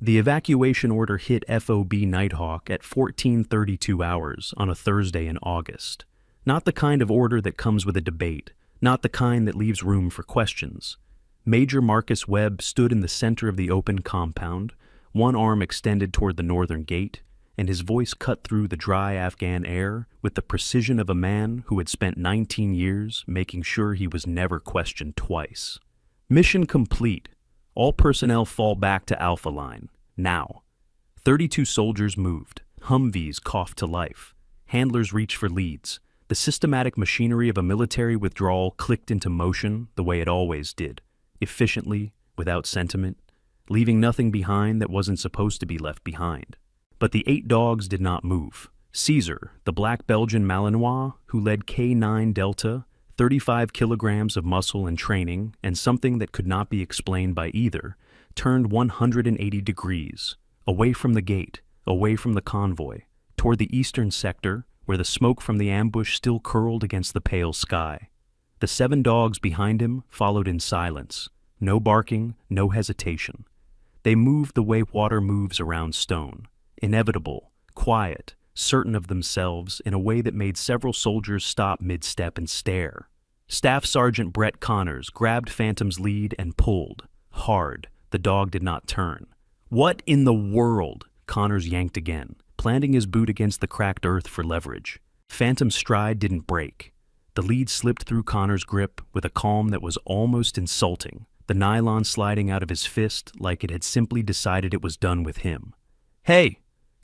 The evacuation order hit FOB Nighthawk at 14:32 hours on a Thursday in August. Not the kind of order that comes with a debate, not the kind that leaves room for questions. Major Marcus Webb stood in the center of the open compound, one arm extended toward the northern gate, and his voice cut through the dry Afghan air with the precision of a man who had spent 19 years making sure he was never questioned twice. Mission complete. All personnel fall back to Alpha Line. Now. 32 soldiers moved. Humvees coughed to life. Handlers reached for leads. The systematic machinery of a military withdrawal clicked into motion the way it always did, efficiently, without sentiment, leaving nothing behind that wasn't supposed to be left behind. But the 8 dogs did not move. Caesar, the black Belgian Malinois who led K9 Delta, 35 kilograms of muscle and training, and something that could not be explained by either, turned 180 degrees, away from the gate, away from the convoy, toward the eastern sector, where the smoke from the ambush still curled against the pale sky. The 7 dogs behind him followed in silence, no barking, no hesitation. They moved the way water moves around stone, inevitable, quiet, certain of themselves in a way that made several soldiers stop mid-step and stare. Staff Sergeant Brett Connors grabbed Phantom's lead and pulled. Hard, the dog did not turn. "What in the world?" Connors yanked again, planting his boot against the cracked earth for leverage. Phantom's stride didn't break. The lead slipped through Connors' grip with a calm that was almost insulting, the nylon sliding out of his fist like it had simply decided it was done with him. "Hey!"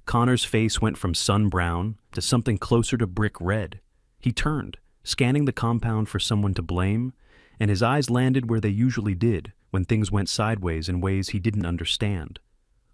Connor's face went from sun-brown to something closer to brick red. He turned, scanning the compound for someone to blame, and his eyes landed where they usually did when things went sideways in ways he didn't understand.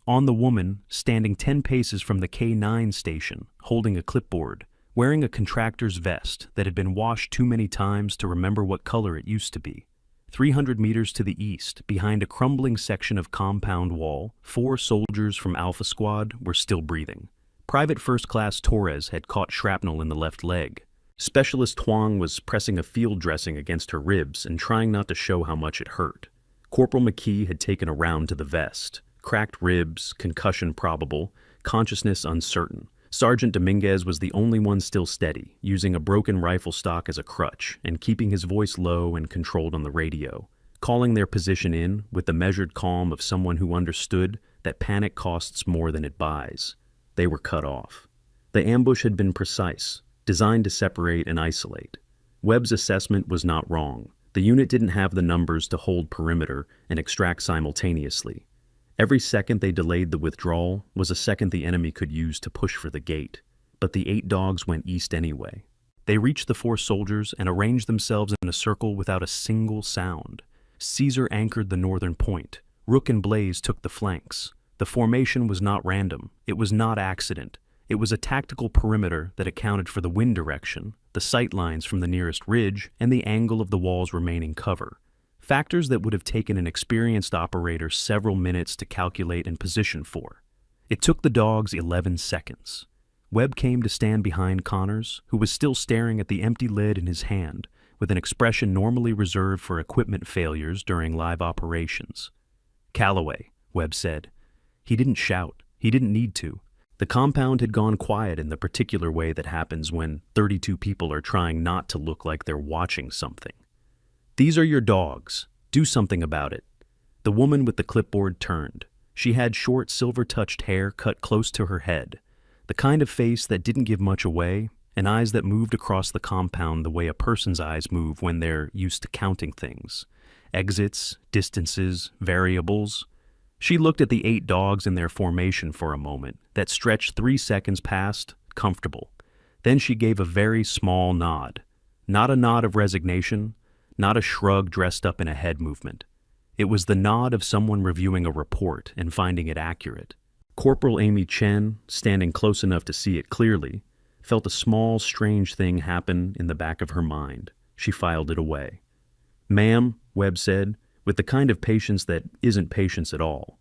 On the woman, standing 10 paces from the K9 station, holding a clipboard, wearing a contractor's vest that had been washed too many times to remember what color it used to be. 300 meters to the east, behind a crumbling section of compound wall, 4 soldiers from Alpha Squad were still breathing. Private First Class Torres had caught shrapnel in the left leg. Specialist Huang was pressing a field dressing against her ribs and trying not to show how much it hurt. Corporal McKee had taken a round to the vest. Cracked ribs, concussion probable, consciousness uncertain. Sergeant Dominguez was the only one still steady, using a broken rifle stock as a crutch and keeping his voice low and controlled on the radio, calling their position in with the measured calm of someone who understood that panic costs more than it buys. They were cut off. The ambush had been precise, designed to separate and isolate. Webb's assessment was not wrong. The unit didn't have the numbers to hold perimeter and extract simultaneously. Every second they delayed the withdrawal was a second the enemy could use to push for the gate. But the 8 dogs went east anyway. They reached the 4 soldiers and arranged themselves in a circle without a single sound. Caesar anchored the northern point. Rook and Blaze took the flanks. The formation was not random. It was not accident. It was a tactical perimeter that accounted for the wind direction, the sight lines from the nearest ridge, and the angle of the wall's remaining cover. Factors that would have taken an experienced operator several minutes to calculate and position for. It took the dogs 11 seconds. Webb came to stand behind Connors, who was still staring at the empty lid in his hand, with an expression normally reserved for equipment failures during live operations. "Calloway," Webb said. He didn't shout. He didn't need to. The compound had gone quiet in the particular way that happens when 32 people are trying not to look like they're watching something. "These are your dogs. Do something about it." The woman with the clipboard turned. She had short, silver-touched hair cut close to her head, the kind of face that didn't give much away, and eyes that moved across the compound the way a person's eyes move when they're used to counting things. Exits, distances, variables. She looked at the 8 dogs in their formation for a moment that stretched 3 seconds past, comfortable. Then she gave a very small nod. Not a nod of resignation, not a shrug dressed up in a head movement. It was the nod of someone reviewing a report and finding it accurate. Corporal Amy Chen, standing close enough to see it clearly, felt a small, strange thing happen in the back of her mind. She filed it away. "Ma'am," Webb said, with the kind of patience that isn't patience at all.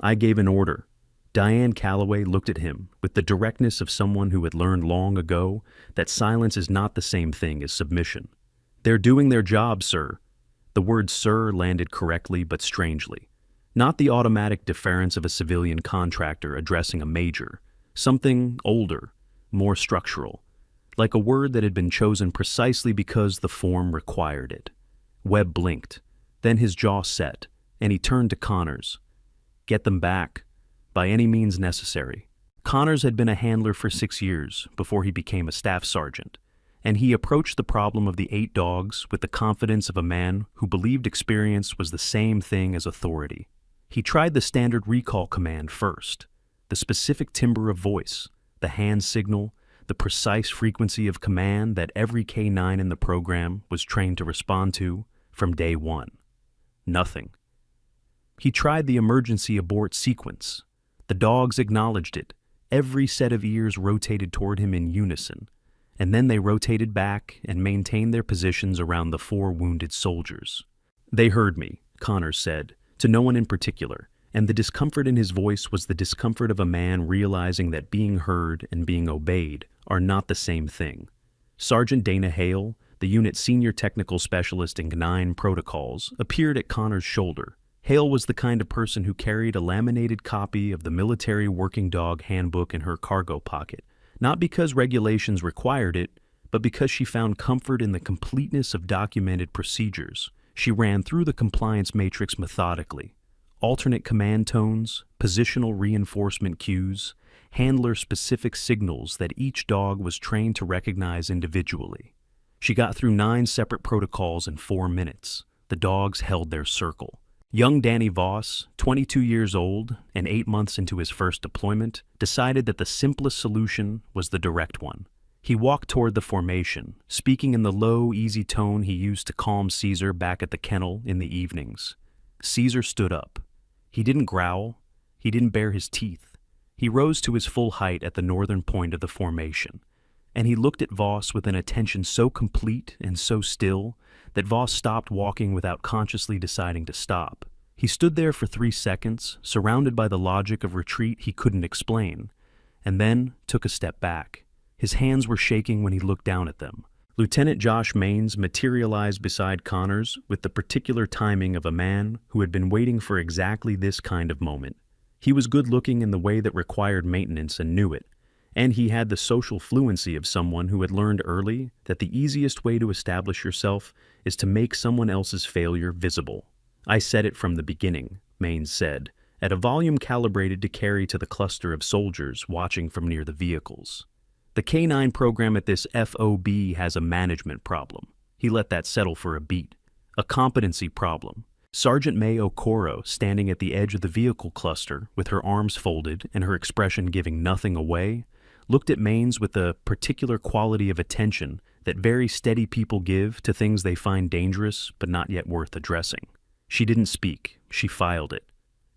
"I gave an order." Diane Calloway looked at him with the directness of someone who had learned long ago that silence is not the same thing as submission. "They're doing their job, sir." The word "sir" landed correctly but strangely. Not the automatic deference of a civilian contractor addressing a major, something older, more structural, like a word that had been chosen precisely because the form required it. Webb blinked, then his jaw set, and he turned to Connors. Get them back, by any means necessary. Connors had been a handler for 6 years before he became a staff sergeant, and he approached the problem of the 8 dogs with the confidence of a man who believed experience was the same thing as authority. He tried the standard recall command first, the specific timbre of voice, the hand signal, the precise frequency of command that every K-9 in the program was trained to respond to from day one. Nothing. He tried the emergency abort sequence. The dogs acknowledged it. Every set of ears rotated toward him in unison, and then they rotated back and maintained their positions around the 4 wounded soldiers. They heard me, Connors said, to no one in particular, and the discomfort in his voice was the discomfort of a man realizing that being heard and being obeyed are not the same thing. Sergeant Dana Hale, the unit's senior technical specialist in K-9 protocols, appeared at Connors' shoulder. Hale was the kind of person who carried a laminated copy of the Military Working Dog Handbook in her cargo pocket, not because regulations required it, but because she found comfort in the completeness of documented procedures. She ran through the compliance matrix methodically. Alternate command tones, positional reinforcement cues, handler-specific signals that each dog was trained to recognize individually. She got through 9 separate protocols in 4 minutes. The dogs held their circle. Young Danny Voss, 22 years old and 8 months into his first deployment, decided that the simplest solution was the direct one. He walked toward the formation, speaking in the low, easy tone he used to calm Caesar back at the kennel in the evenings. Caesar stood up. He didn't growl. He didn't bare his teeth. He rose to his full height at the northern point of the formation, and he looked at Voss with an attention so complete and so still that Voss stopped walking without consciously deciding to stop. He stood there for 3 seconds, surrounded by the logic of retreat he couldn't explain, and then took a step back. His hands were shaking when he looked down at them. Lieutenant Josh Maines materialized beside Connors with the particular timing of a man who had been waiting for exactly this kind of moment. He was good-looking in the way that required maintenance and knew it, and he had the social fluency of someone who had learned early that the easiest way to establish yourself is to make someone else's failure visible. I said it from the beginning, Maines said, at a volume calibrated to carry to the cluster of soldiers watching from near the vehicles. The K-9 program at this FOB has a management problem. He let that settle for a beat. A competency problem. Sergeant May Okoro, standing at the edge of the vehicle cluster with her arms folded and her expression giving nothing away, looked at Maines with a particular quality of attention that very steady people give to things they find dangerous but not yet worth addressing. She didn't speak. She filed it.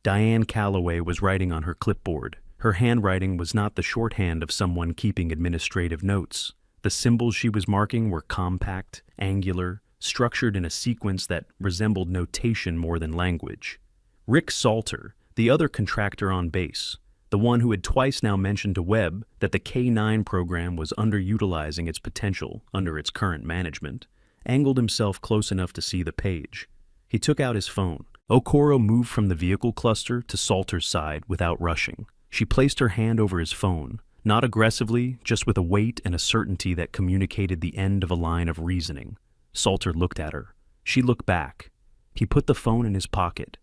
Diane Calloway was writing on her clipboard. Her handwriting was not the shorthand of someone keeping administrative notes. The symbols she was marking were compact, angular, structured in a sequence that resembled notation more than language. Rick Salter, the other contractor on base, the one who had twice now mentioned to Webb that the K-9 program was underutilizing its potential under its current management, angled himself close enough to see the page. He took out his phone. Okoro moved from the vehicle cluster to Salter's side without rushing. She placed her hand over his phone, not aggressively, just with a weight and a certainty that communicated the end of a line of reasoning. Salter looked at her. She looked back. He put the phone in his pocket.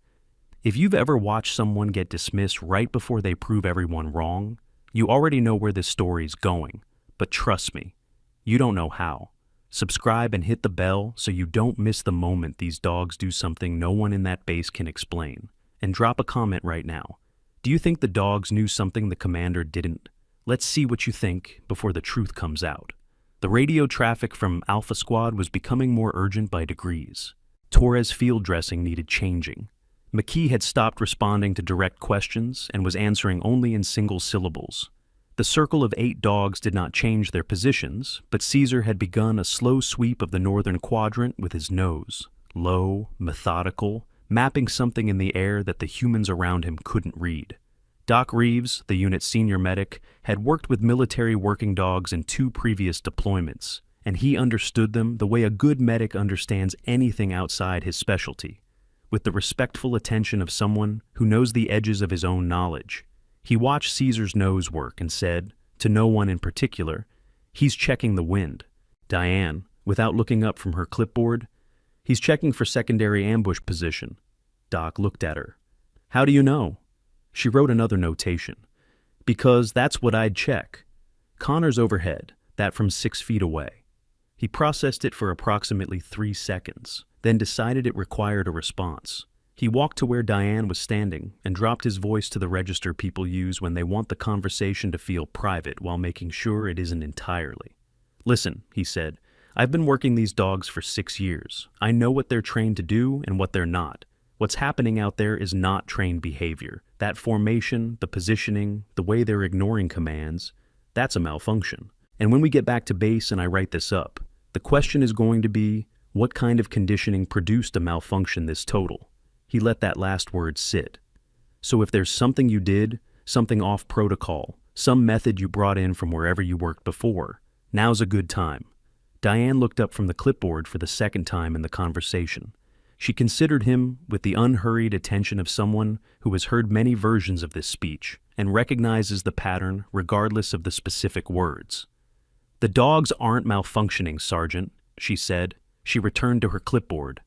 If you've ever watched someone get dismissed right before they prove everyone wrong, you already know where this story's going. But trust me, you don't know how. Subscribe and hit the bell so you don't miss the moment these dogs do something no one in that base can explain. And drop a comment right now. Do you think the dogs knew something the commander didn't? Let's see what you think before the truth comes out. The radio traffic from Alpha Squad was becoming more urgent by degrees. Torres field dressing needed changing. McKee had stopped responding to direct questions and was answering only in single syllables. The circle of 8 dogs did not change their positions, but Caesar had begun a slow sweep of the northern quadrant with his nose, low, methodical, mapping something in the air that the humans around him couldn't read. Doc Reeves, the unit's senior medic, had worked with military working dogs in 2 previous deployments, and he understood them the way a good medic understands anything outside his specialty. with the respectful attention of someone who knows the edges of his own knowledge. He watched Caesar's nose work and said, to no one in particular, "He's checking the wind." Diane, without looking up from her clipboard, "He's checking for secondary ambush position." Doc looked at her. "How do you know?" She wrote another notation. "Because that's what I'd check." Connors overhead, that from 6 feet away. He processed it for approximately 3 seconds, then decided it required a response. He walked to where Diane was standing and dropped his voice to the register people use when they want the conversation to feel private while making sure it isn't entirely. "Listen," he said, "I've been working these dogs for 6 years. I know what they're trained to do and what they're not. What's happening out there is not trained behavior. That formation, the positioning, the way they're ignoring commands, that's a malfunction. And when we get back to base and I write this up, the question is going to be, what kind of conditioning produced a malfunction this total?" He let that last word sit. "So if there's something you did, something off protocol, some method you brought in from wherever you worked before, now's a good time." Diane looked up from the clipboard for the second time in the conversation. She considered him with the unhurried attention of someone who has heard many versions of this speech and recognizes the pattern regardless of the specific words. "The dogs aren't malfunctioning, Sergeant," she said. She returned to her clipboard.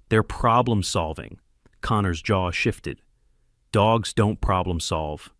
"They're problem-solving." Connor's jaw shifted. "Dogs don't problem-solve.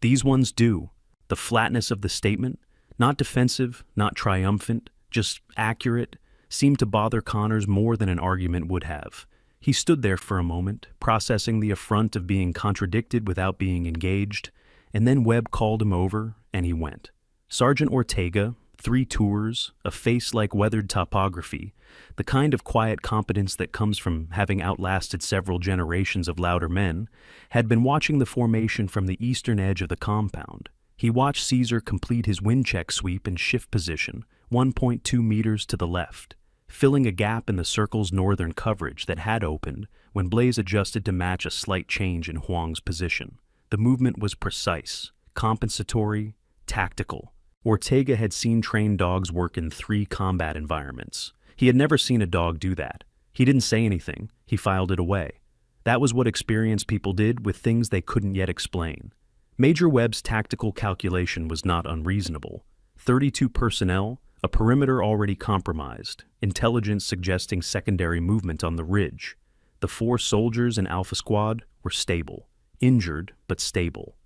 These ones do." The flatness of the statement, not defensive, not triumphant, just accurate, seemed to bother Connors more than an argument would have. He stood there for a moment, processing the affront of being contradicted without being engaged, and then Webb called him over, and he went. Sergeant Ortega, 3 tours, a face like weathered topography, the kind of quiet competence that comes from having outlasted several generations of louder men, had been watching the formation from the eastern edge of the compound. He watched Caesar complete his wind check sweep in shift position, 1.2 meters to the left, filling a gap in the circle's northern coverage that had opened when Blaze adjusted to match a slight change in Huang's position. The movement was precise, compensatory, tactical. Ortega had seen trained dogs work in 3 combat environments. He had never seen a dog do that. He didn't say anything. He filed it away. That was what experienced people did with things they couldn't yet explain. Major Webb's tactical calculation was not unreasonable. 32 personnel, a perimeter already compromised, intelligence suggesting secondary movement on the ridge. The 4 soldiers in Alpha Squad were stable, injured but stable.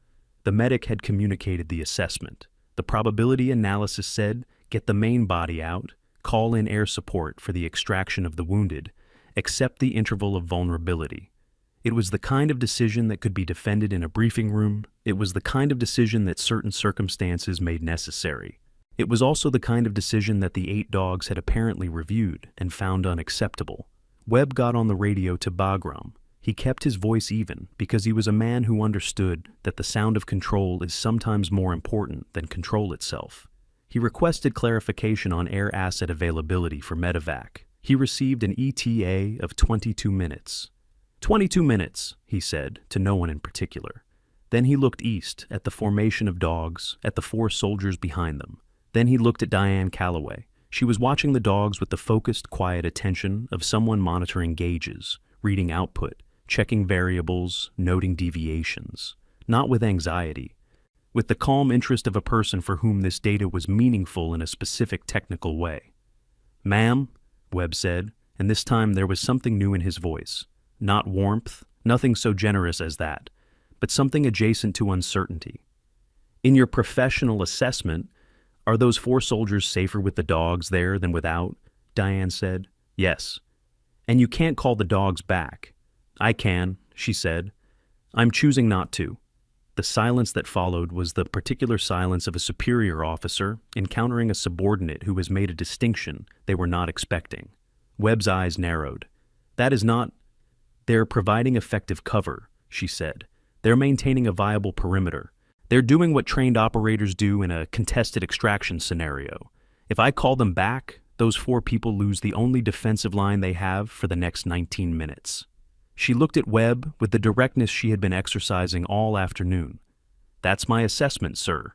The medic had communicated the assessment. The probability analysis said, get the main body out, call in air support for the extraction of the wounded, accept the interval of vulnerability. It was the kind of decision that could be defended in a briefing room. It was the kind of decision that certain circumstances made necessary. It was also the kind of decision that the 8 dogs had apparently reviewed and found unacceptable. Webb got on the radio to Bagram. He kept his voice even because he was a man who understood that the sound of control is sometimes more important than control itself. He requested clarification on air asset availability for medevac. He received an ETA of 22 minutes. 22 minutes, he said, to no one in particular. Then he looked east at the formation of dogs, at the 4 soldiers behind them. Then he looked at Diane Calloway. She was watching the dogs with the focused, quiet attention of someone monitoring gauges, reading output, checking variables, noting deviations. Not with anxiety. With the calm interest of a person for whom this data was meaningful in a specific technical way. "Ma'am," Webb said, and this time there was something new in his voice. Not warmth, nothing so generous as that, but something adjacent to uncertainty. "In your professional assessment, are those 4 soldiers safer with the dogs there than without?" Diane said. "Yes." "And you can't call the dogs back." "I can," she said. "I'm choosing not to." The silence that followed was the particular silence of a superior officer encountering a subordinate who has made a distinction they were not expecting. Webb's eyes narrowed. "That is not—" "They're providing effective cover," she said. "They're maintaining a viable perimeter. They're doing what trained operators do in a contested extraction scenario. If I call them back, those 4 people lose the only defensive line they have for the next 19 minutes. She looked at Webb with the directness she had been exercising all afternoon. "That's my assessment, sir."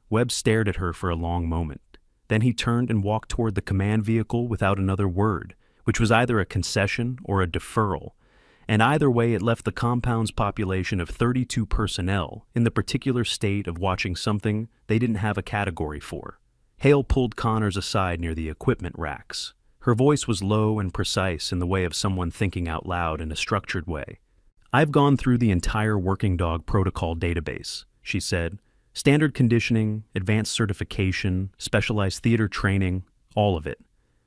Webb stared at her for a long moment. Then he turned and walked toward the command vehicle without another word, which was either a concession or a deferral, and either way it left the compound's population of 32 personnel in the particular state of watching something they didn't have a category for. Hale pulled Connors aside near the equipment racks. Her voice was low and precise in the way of someone thinking out loud in a structured way. "I've gone through the entire working dog protocol database," she said. "Standard conditioning, advanced certification, specialized theater training, all of it.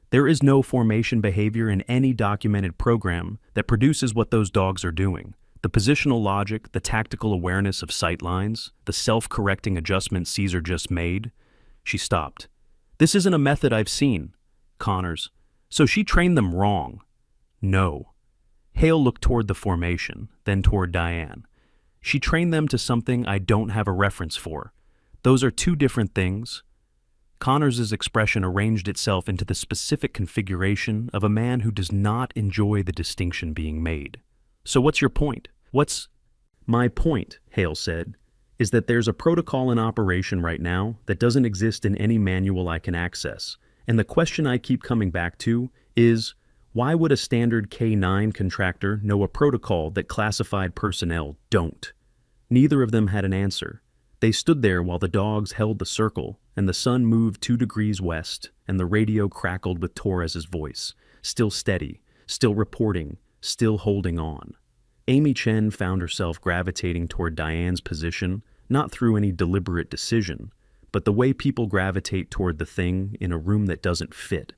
There is no formation behavior in any documented program that produces what those dogs are doing. The positional logic, the tactical awareness of sight lines, the self-correcting adjustment Caesar just made." She stopped. "This isn't a method I've seen." Connors: "So she trained them wrong." "No." Hale looked toward the formation, then toward Diane. "She trained them to something I don't have a reference for. Those are two different things." Connors's expression arranged itself into the specific configuration of a man who does not enjoy the distinction being made. "So what's your point? What's—" "My point," Hale said, "is that there's a protocol in operation right now that doesn't exist in any manual I can access. And the question I keep coming back to is, why would a standard K-9 contractor know a protocol that classified personnel don't?" Neither of them had an answer. They stood there while the dogs held the circle, and the sun moved 2 degrees west, and the radio crackled with Torres's voice, still steady, still reporting, still holding on. Amy Chen found herself gravitating toward Diane's position, not through any deliberate decision, but the way people gravitate toward the thing in a room that doesn't fit,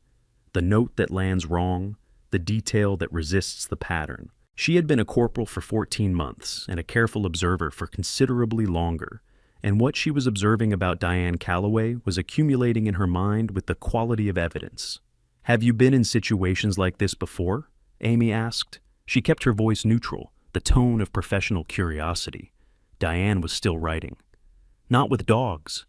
the note that lands wrong, the detail that resists the pattern. She had been a corporal for 14 months and a careful observer for considerably longer, and what she was observing about Diane Calloway was accumulating in her mind with the quality of evidence. "Have you been in situations like this before?" Amy asked. She kept her voice neutral, the tone of professional curiosity. Diane was still writing. "Not with dogs."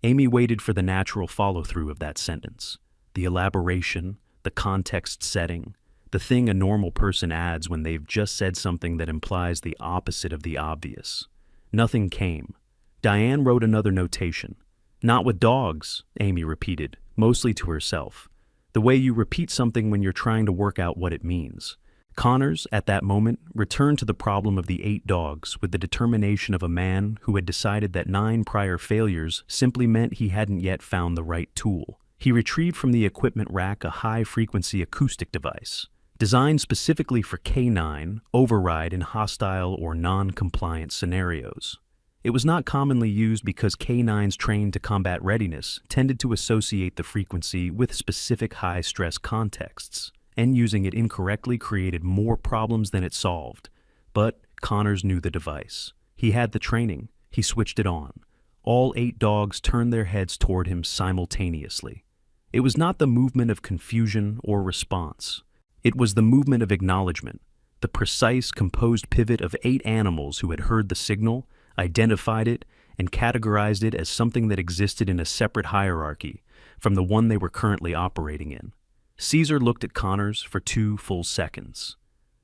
Amy waited for the natural follow-through of that sentence. The elaboration, the context setting, the thing a normal person adds when they've just said something that implies the opposite of the obvious. Nothing came. Diane wrote another notation. "Not with dogs," Amy repeated, mostly to herself. The way you repeat something when you're trying to work out what it means. Connors, at that moment, returned to the problem of the 8 dogs with the determination of a man who had decided that 9 prior failures simply meant he hadn't yet found the right tool. He retrieved from the equipment rack a high-frequency acoustic device, designed specifically for K-9 override in hostile or non-compliant scenarios. It was not commonly used because K-9s trained to combat readiness tended to associate the frequency with specific high-stress contexts, and using it incorrectly created more problems than it solved. But Connors knew the device. He had the training. He switched it on. All 8 dogs turned their heads toward him simultaneously. It was not the movement of confusion or response. It was the movement of acknowledgement, the precise, composed pivot of 8 animals who had heard the signal, identified it, and categorized it as something that existed in a separate hierarchy from the one they were currently operating in. Caesar looked at Connors for 2 full seconds.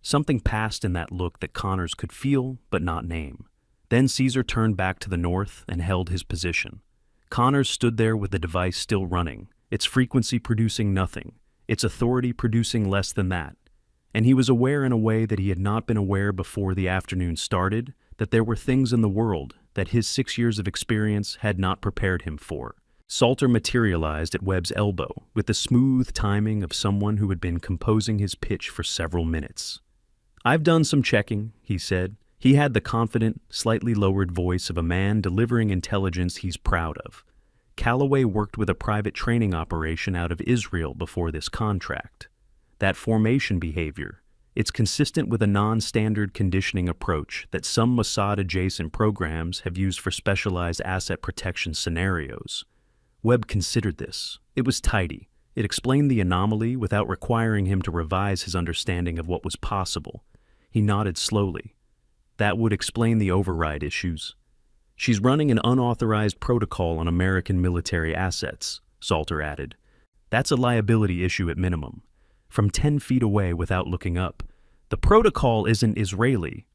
Something passed in that look that Connors could feel but not name. Then Caesar turned back to the north and held his position. Connors stood there with the device still running, its frequency producing nothing, its authority producing less than that. And he was aware in a way that he had not been aware before the afternoon started, that there were things in the world that his 6 years of experience had not prepared him for. Salter materialized at Webb's elbow with the smooth timing of someone who had been composing his pitch for several minutes. "I've done some checking," he said. He had the confident, slightly lowered voice of a man delivering intelligence he's proud of. Calloway worked with a private training operation out of Israel before this contract. That formation behavior, it's consistent with a non-standard conditioning approach that some Mossad-adjacent programs have used for specialized asset protection scenarios. Webb considered this. It was tidy. It explained the anomaly without requiring him to revise his understanding of what was possible. He nodded slowly. That would explain the override issues. "She's running an unauthorized protocol on American military assets," Salter added. "That's a liability issue at minimum." From 10 feet away without looking up, "The protocol isn't Israeli."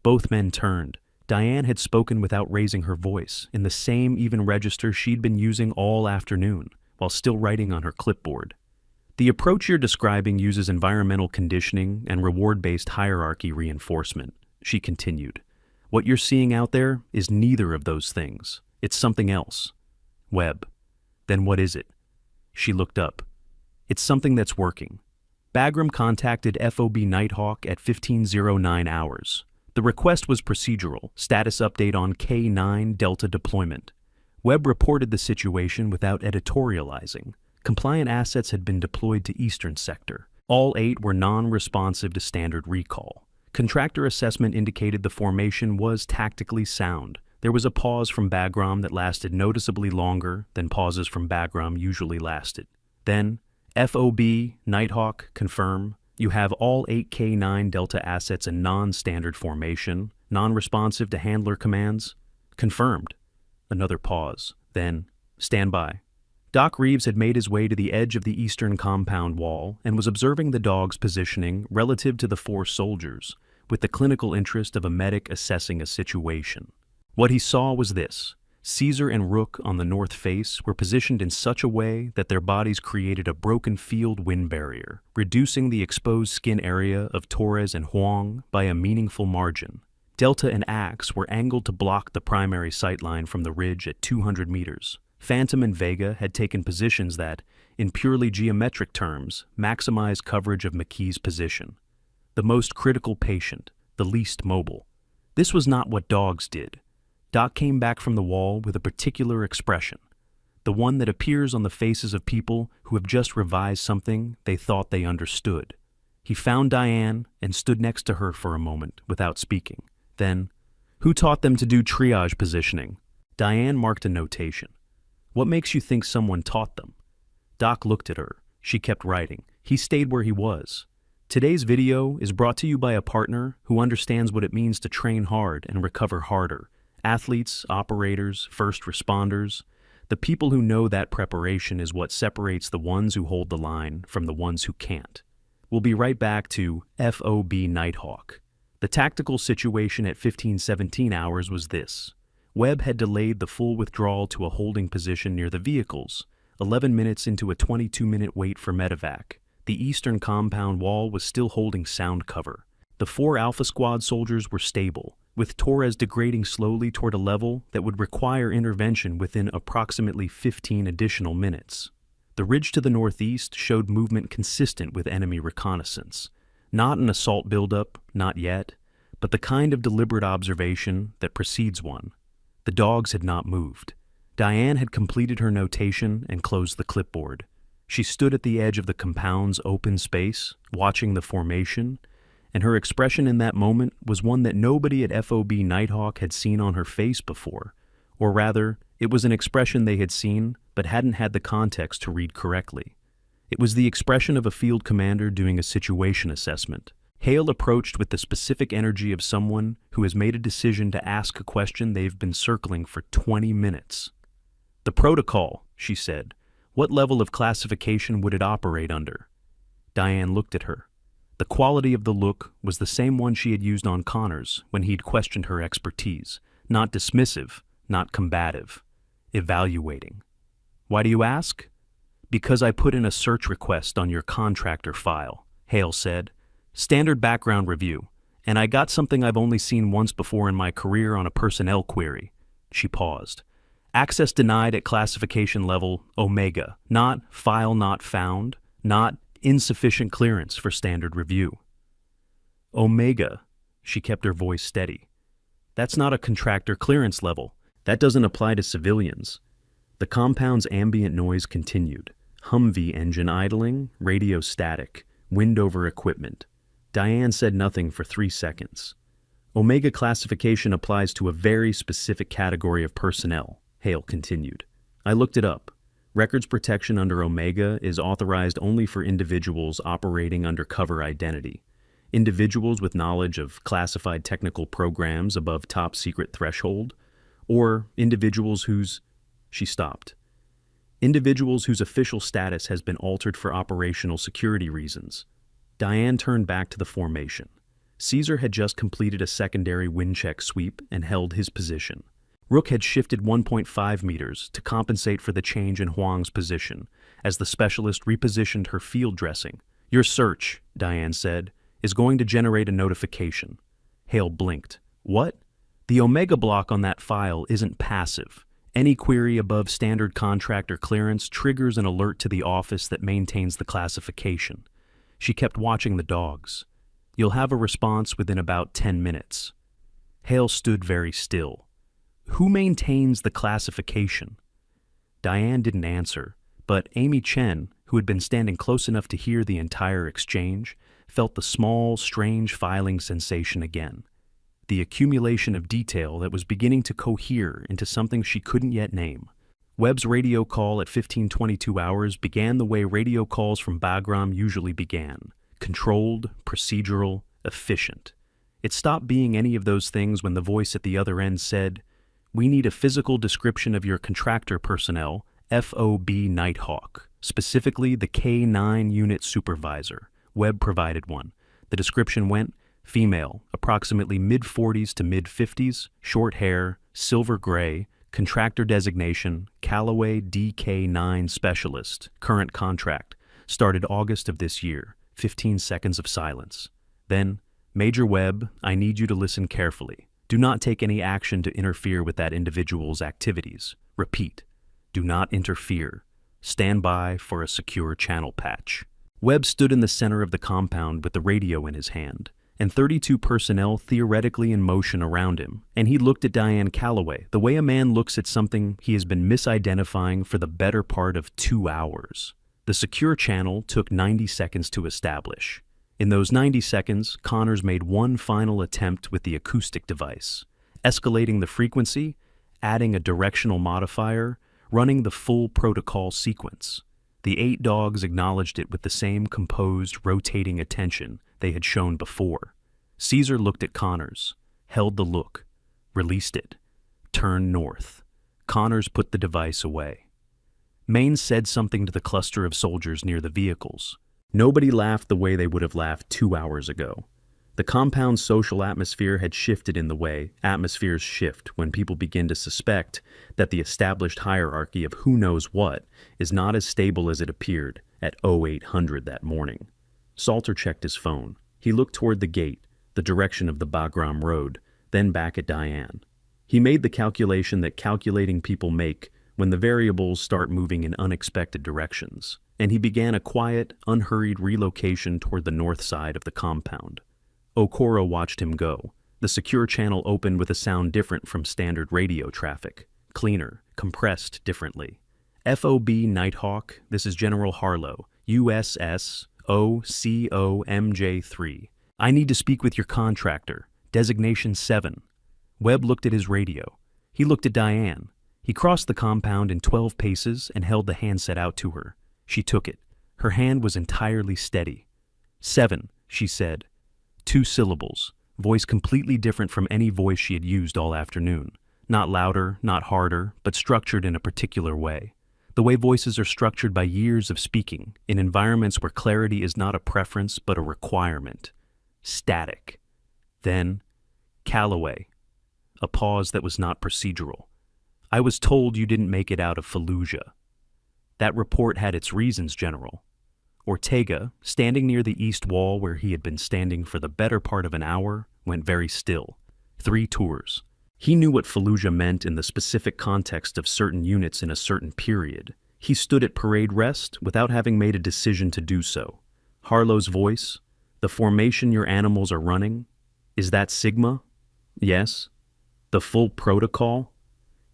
Both men turned. Diane had spoken without raising her voice, in the same even register she'd been using all afternoon, while still writing on her clipboard. The approach you're describing uses environmental conditioning and reward-based hierarchy reinforcement, she continued. What you're seeing out there is neither of those things. It's something else. Webb. Then what is it? She looked up. It's something that's working. Bagram contacted FOB Nighthawk at 15:09 hours. The request was procedural, status update on K9 Delta deployment. Webb reported the situation without editorializing. Compliant assets had been deployed to Eastern Sector. All 8 were non-responsive to standard recall. Contractor assessment indicated the formation was tactically sound. There was a pause from Bagram that lasted noticeably longer than pauses from Bagram usually lasted. Then, FOB, Nighthawk, confirm. You have all 8K9 Delta assets in non-standard formation, non-responsive to handler commands. Confirmed. Another pause. Then, stand by. Doc Reeves had made his way to the edge of the eastern compound wall and was observing the dog's positioning relative to the 4 soldiers, with the clinical interest of a medic assessing a situation. What he saw was this. Caesar and Rook on the north face were positioned in such a way that their bodies created a broken field wind barrier, reducing the exposed skin area of Torres and Huang by a meaningful margin. Delta and Axe were angled to block the primary sightline from the ridge at 200 meters. Phantom and Vega had taken positions that, in purely geometric terms, maximized coverage of McKee's position. The most critical patient, the least mobile. This was not what dogs did. Doc came back from the wall with a particular expression, the one that appears on the faces of people who have just revised something they thought they understood. He found Diane and stood next to her for a moment without speaking. Then, who taught them to do triage positioning? Diane marked a notation. What makes you think someone taught them? Doc looked at her. She kept writing. He stayed where he was. Today's video is brought to you by a partner who understands what it means to train hard and recover harder. Athletes, operators, first responders. The people who know that preparation is what separates the ones who hold the line from the ones who can't. We'll be right back to FOB Nighthawk. The tactical situation at 15:17 hours was this. Webb had delayed the full withdrawal to a holding position near the vehicles, 11 minutes into a 22-minute wait for medevac. The eastern compound wall was still holding sound cover. The 4 Alpha Squad soldiers were stable, with Torres degrading slowly toward a level that would require intervention within approximately 15 additional minutes. The ridge to the northeast showed movement consistent with enemy reconnaissance. Not an assault buildup, not yet, but the kind of deliberate observation that precedes one. The dogs had not moved. Diane had completed her notation and closed the clipboard. She stood at the edge of the compound's open space, watching the formation, and her expression in that moment was one that nobody at FOB Nighthawk had seen on her face before, or rather, it was an expression they had seen but hadn't had the context to read correctly. It was the expression of a field commander doing a situation assessment. Hale approached with the specific energy of someone who has made a decision to ask a question they've been circling for 20 minutes. "The protocol," she said. "What level of classification would it operate under?" Diane looked at her. The quality of the look was the same one she had used on Connors when he'd questioned her expertise. Not dismissive, not combative. Evaluating. "Why do you ask?" "Because I put in a search request on your contractor file," Hale said. "Standard background review, and I got something I've only seen once before in my career on a personnel query." She paused. "Access denied at classification level Omega, not file not found, not insufficient clearance for standard review." "Omega," she kept her voice steady. "That's not a contractor clearance level. That doesn't apply to civilians." The compound's ambient noise continued. Humvee engine idling, radio static, wind over equipment. Diane said nothing for 3 seconds. "Omega classification applies to a very specific category of personnel," Hale continued. "I looked it up. Records protection under Omega is authorized only for individuals operating under cover identity. Individuals with knowledge of classified technical programs above top secret threshold, or individuals whose..." She stopped. "Individuals whose official status has been altered for operational security reasons." Diane turned back to the formation. Caesar had just completed a secondary wind check sweep and held his position. Rook had shifted 1.5 meters to compensate for the change in Huang's position as the specialist repositioned her field dressing. "Your search," Diane said, "is going to generate a notification." Hale blinked. "What?" "The Omega block on that file isn't passive. Any query above standard contractor clearance triggers an alert to the office that maintains the classification." She kept watching the dogs. "You'll have a response within about 10 minutes. Hale stood very still. "Who maintains the classification?" Diane didn't answer, but Amy Chen, who had been standing close enough to hear the entire exchange, felt the small, strange filing sensation again. The accumulation of detail that was beginning to cohere into something she couldn't yet name. Webb's radio call at 15:22 hours began the way radio calls from Bagram usually began: controlled, procedural, efficient. It stopped being any of those things when the voice at the other end said, "We need a physical description of your contractor personnel, FOB Nighthawk, specifically the K9 unit supervisor." Webb provided one. The description went, female, approximately mid-40s to mid-50s, short hair, silver gray, contractor designation, Callaway DK9 specialist, current contract, started August of this year. 15 seconds of silence. Then, "Major Webb, I need you to listen carefully. Do not take any action to interfere with that individual's activities. Repeat, do not interfere. Stand by for a secure channel patch." Webb stood in the center of the compound with the radio in his hand, and 32 personnel theoretically in motion around him, and he looked at Diane Callaway the way a man looks at something he has been misidentifying for the better part of 2 hours. The secure channel took 90 seconds to establish. In those 90 seconds, Connors made one final attempt with the acoustic device, escalating the frequency, adding a directional modifier, running the full protocol sequence. The 8 dogs acknowledged it with the same composed, rotating attention they had shown before. Caesar looked at Connors, held the look, released it, turned north. Connors put the device away. Maine said something to the cluster of soldiers near the vehicles. Nobody laughed the way they would have laughed 2 hours ago. The compound's social atmosphere had shifted in the way atmospheres shift when people begin to suspect that the established hierarchy of who knows what is not as stable as it appeared at 0800 that morning. Salter checked his phone. He looked toward the gate, the direction of the Bagram Road, then back at Diane. He made the calculation that calculating people make when the variables start moving in unexpected directions, and he began a quiet, unhurried relocation toward the north side of the compound. Okoro watched him go. The secure channel opened with a sound different from standard radio traffic. Cleaner, compressed differently. "FOB Nighthawk, this is General Harlow, USS OCOMJ3. I need to speak with your contractor, designation 7. Webb looked at his radio. He looked at Diane. He crossed the compound in 12 paces and held the handset out to her. She took it. Her hand was entirely steady. 7, she said. 2 syllables, voice completely different from any voice she had used all afternoon. Not louder, not harder, but structured in a particular way. The way voices are structured by years of speaking, in environments where clarity is not a preference but a requirement. Static. Then, "Callaway." A pause that was not procedural. "I was told you didn't make it out of Fallujah." "That report had its reasons, General." Ortega, standing near the east wall where he had been standing for the better part of an hour, went very still. 3 tours. He knew what Fallujah meant in the specific context of certain units in a certain period. He stood at parade rest without having made a decision to do so. Harlow's voice, "The formation your animals are running, is that Sigma?" "Yes." "The full protocol?"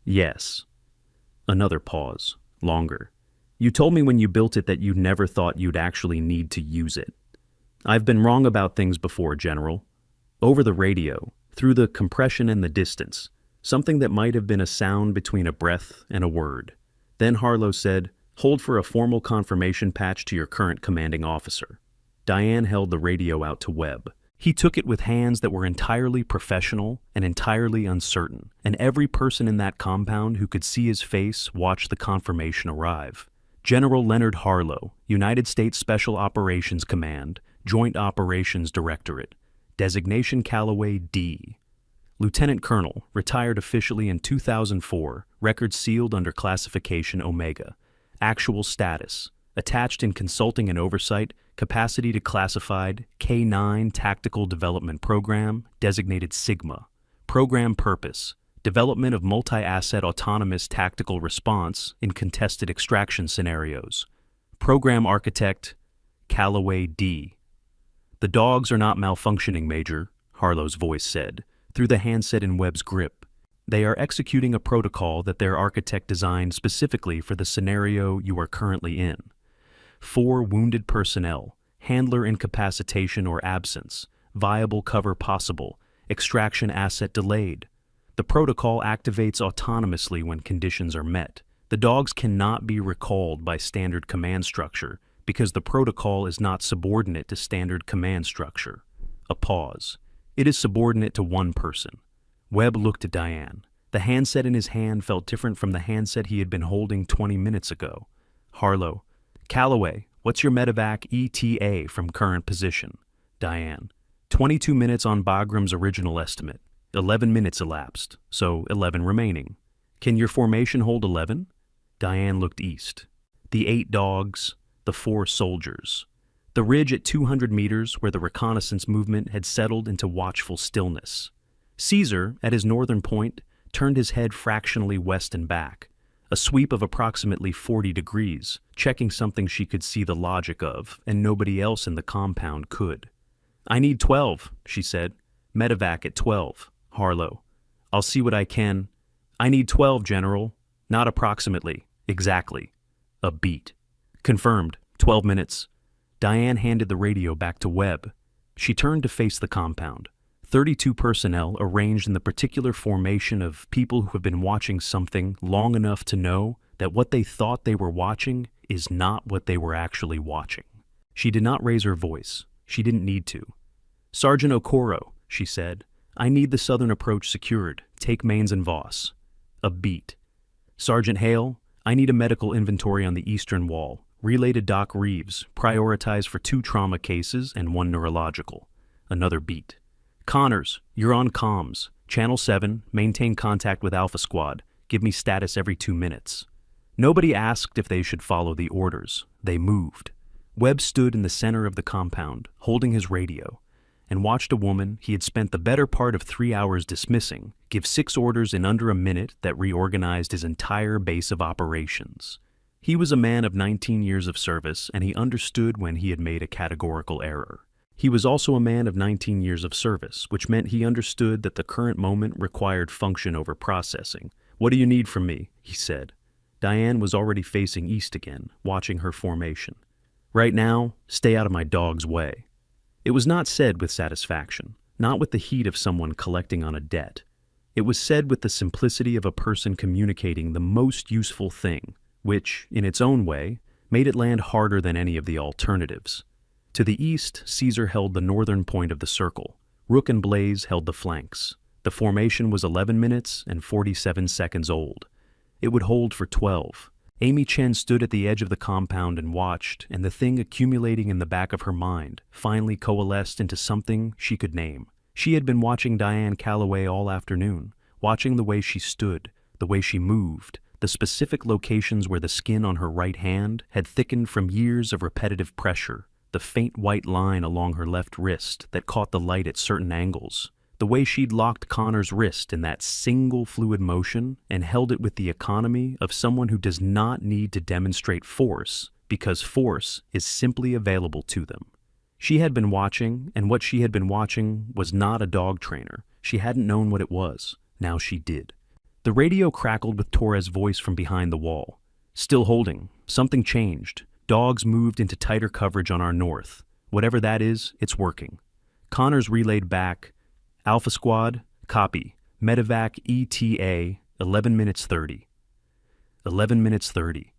"Yes." Another pause, longer. "You told me when you built it that you never thought you'd actually need to use it." "I've been wrong about things before, General." Over the radio, through the compression and the distance, something that might have been a sound between a breath and a word. Then Harlow said, "Hold for a formal confirmation patch to your current commanding officer." Diane held the radio out to Webb. He took it with hands that were entirely professional and entirely uncertain, and every person in that compound who could see his face watched the confirmation arrive. "General Leonard Harlow, United States Special Operations Command, Joint Operations Directorate, designation Callaway D." Lieutenant Colonel, retired officially in 2004, record sealed under classification Omega. Actual status: attached in consulting and oversight, capacity to classified K9 Tactical Development Program, designated Sigma. Program purpose: development of multi-asset autonomous tactical response in contested extraction scenarios. Program architect: Callaway D. "The dogs are not malfunctioning, Major," Harlow's voice said, through the handset in Webb's grip. "They are executing a protocol that their architect designed specifically for the scenario you are currently in. 4 wounded personnel, handler incapacitation or absence, viable cover possible, extraction asset delayed. The protocol activates autonomously when conditions are met. The dogs cannot be recalled by standard command structure because the protocol is not subordinate to standard command structure." A pause. "It is subordinate to one person." Webb looked at Diane. The handset in his hand felt different from the handset he had been holding 20 minutes ago. Harlow: "Callaway, what's your medevac ETA from current position?" Diane: 22 minutes on Bagram's original estimate. 11 minutes elapsed, so 11 remaining. Can your formation hold 11? Diane looked east. The 8 dogs, the 4 soldiers. The ridge at 200 meters where the reconnaissance movement had settled into watchful stillness. Caesar, at his northern point, turned his head fractionally west and back, a sweep of approximately 40 degrees, checking something she could see the logic of, and nobody else in the compound could. "I need 12, she said. "Medevac at 12. Harlow: "I'll see what I can." "I need 12, General. Not approximately. Exactly." A beat. "Confirmed. 12 minutes. Diane handed the radio back to Webb. She turned to face the compound. 32 personnel arranged in the particular formation of people who have been watching something long enough to know that what they thought they were watching is not what they were actually watching. She did not raise her voice. She didn't need to. "Sergeant Okoro," she said, "I need the southern approach secured. Take Mains and Voss." A beat. "Sergeant Hale, I need a medical inventory on the eastern wall. Relay to Doc Reeves. Prioritize for 2 trauma cases and 1 neurological." Another beat. "Connors, you're on comms. Channel 7, maintain contact with Alpha Squad. Give me status every 2 minutes." Nobody asked if they should follow the orders. They moved. Webb stood in the center of the compound, holding his radio, and watched a woman he had spent the better part of 3 hours dismissing give 6 orders in under a minute that reorganized his entire base of operations. He was a man of 19 years of service, and he understood when he had made a categorical error. He was also a man of 19 years of service, which meant he understood that the current moment required function over processing. "What do you need from me?" he said. Diane was already facing east again, watching her formation. "Right now, stay out of my dog's way." It was not said with satisfaction, not with the heat of someone collecting on a debt. It was said with the simplicity of a person communicating the most useful thing, which, in its own way, made it land harder than any of the alternatives. To the east, Caesar held the northern point of the circle. Rook and Blaze held the flanks. The formation was 11 minutes and 47 seconds old. It would hold for 12. Amy Chen stood at the edge of the compound and watched, and the thing accumulating in the back of her mind finally coalesced into something she could name. She had been watching Diane Callaway all afternoon, watching the way she stood, the way she moved, the specific locations where the skin on her right hand had thickened from years of repetitive pressure, the faint white line along her left wrist that caught the light at certain angles, the way she'd locked Connor's wrist in that single fluid motion and held it with the economy of someone who does not need to demonstrate force because force is simply available to them. She had been watching, and what she had been watching was not a dog trainer. She hadn't known what it was. Now she did. The radio crackled with Torres' voice from behind the wall. "Still holding. Something changed. Dogs moved into tighter coverage on our north. Whatever that is, it's working." Connors relayed back, "Alpha Squad, copy. Medevac ETA, 11 minutes 30. 11 minutes 30.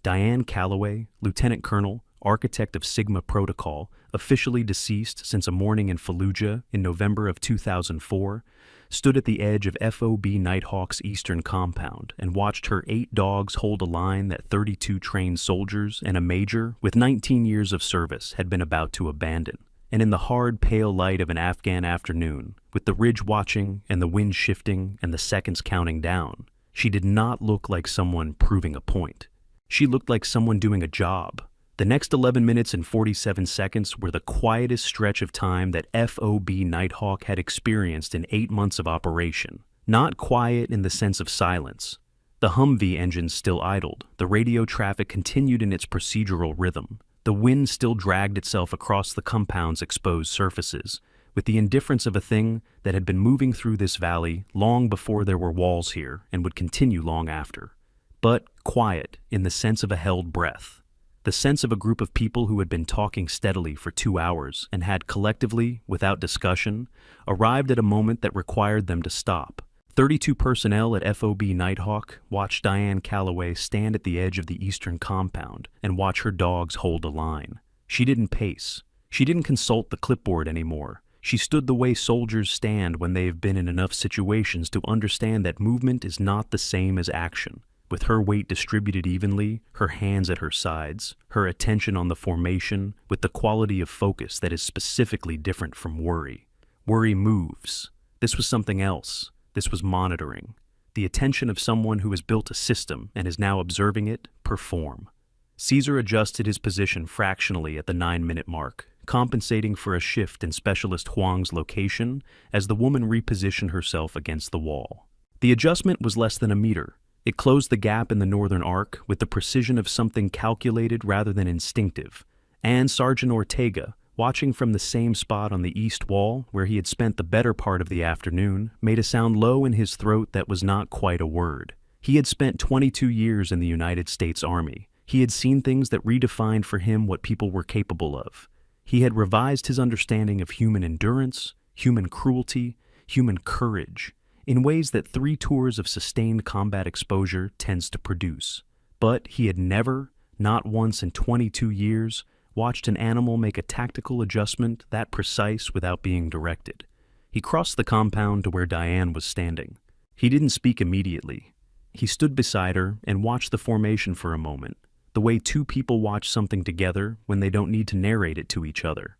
Diane Callaway, Lieutenant Colonel, architect of Sigma Protocol, officially deceased since a morning in Fallujah in November of 2004, stood at the edge of FOB Nighthawk's eastern compound and watched her 8 dogs hold a line that 32 trained soldiers and a major with 19 years of service had been about to abandon. and in the hard, pale light of an Afghan afternoon, with the ridge watching and the wind shifting and the seconds counting down, she did not look like someone proving a point. She looked like someone doing a job. The next 11 minutes and 47 seconds were the quietest stretch of time that FOB Nighthawk had experienced in 8 months of operation. Not quiet in the sense of silence. The Humvee engines still idled. The radio traffic continued in its procedural rhythm. The wind still dragged itself across the compound's exposed surfaces, with the indifference of a thing that had been moving through this valley long before there were walls here and would continue long after. But quiet in the sense of a held breath. The sense of a group of people who had been talking steadily for 2 hours and had collectively, without discussion, arrived at a moment that required them to stop. 32 personnel at FOB Nighthawk watched Diane Calloway stand at the edge of the eastern compound and watch her dogs hold a line. She didn't pace. She didn't consult the clipboard anymore. She stood the way soldiers stand when they have been in enough situations to understand that movement is not the same as action. With her weight distributed evenly, her hands at her sides, her attention on the formation, with the quality of focus that is specifically different from worry. Worry moves. This was something else. This was monitoring. The attention of someone who has built a system and is now observing it perform. Caesar adjusted his position fractionally at the 9-minute mark, compensating for a shift in Specialist Huang's location as the woman repositioned herself against the wall. The adjustment was less than a meter. It closed the gap in the northern arc with the precision of something calculated rather than instinctive, and Sergeant Ortega, watching from the same spot on the east wall where he had spent the better part of the afternoon, made a sound low in his throat that was not quite a word. He had spent 22 years in the United States Army. He had seen things that redefined for him what people were capable of. He had revised his understanding of human endurance, human cruelty, human courage, in ways that 3 tours of sustained combat exposure tends to produce. But he had never, not once in 22 years, watched an animal make a tactical adjustment that precise without being directed. He crossed the compound to where Diane was standing. He didn't speak immediately. He stood beside her and watched the formation for a moment, the way 2 people watch something together when they don't need to narrate it to each other.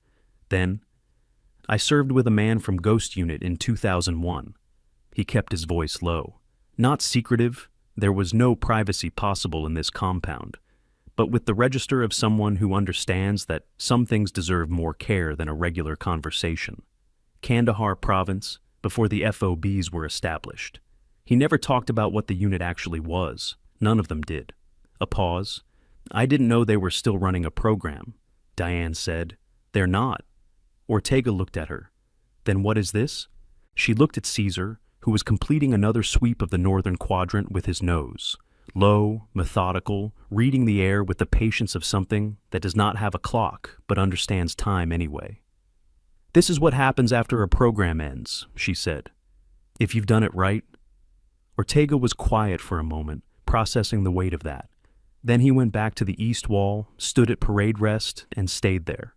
Then, "I served with a man from Ghost Unit in 2001. He kept his voice low. Not secretive, there was no privacy possible in this compound, but with the register of someone who understands that some things deserve more care than a regular conversation. Kandahar Province, before the FOBs were established. He never talked about what the unit actually was. None of them did. A pause. "I didn't know they were still running a program." Diane said, "They're not." Ortega looked at her. "Then what is this?" She looked at Caesar, who was completing another sweep of the northern quadrant with his nose. Low, methodical, reading the air with the patience of something that does not have a clock but understands time anyway. "This is what happens after a program ends," she said. "If you've done it right." Ortega was quiet for a moment, processing the weight of that. Then he went back to the east wall, stood at parade rest, and stayed there.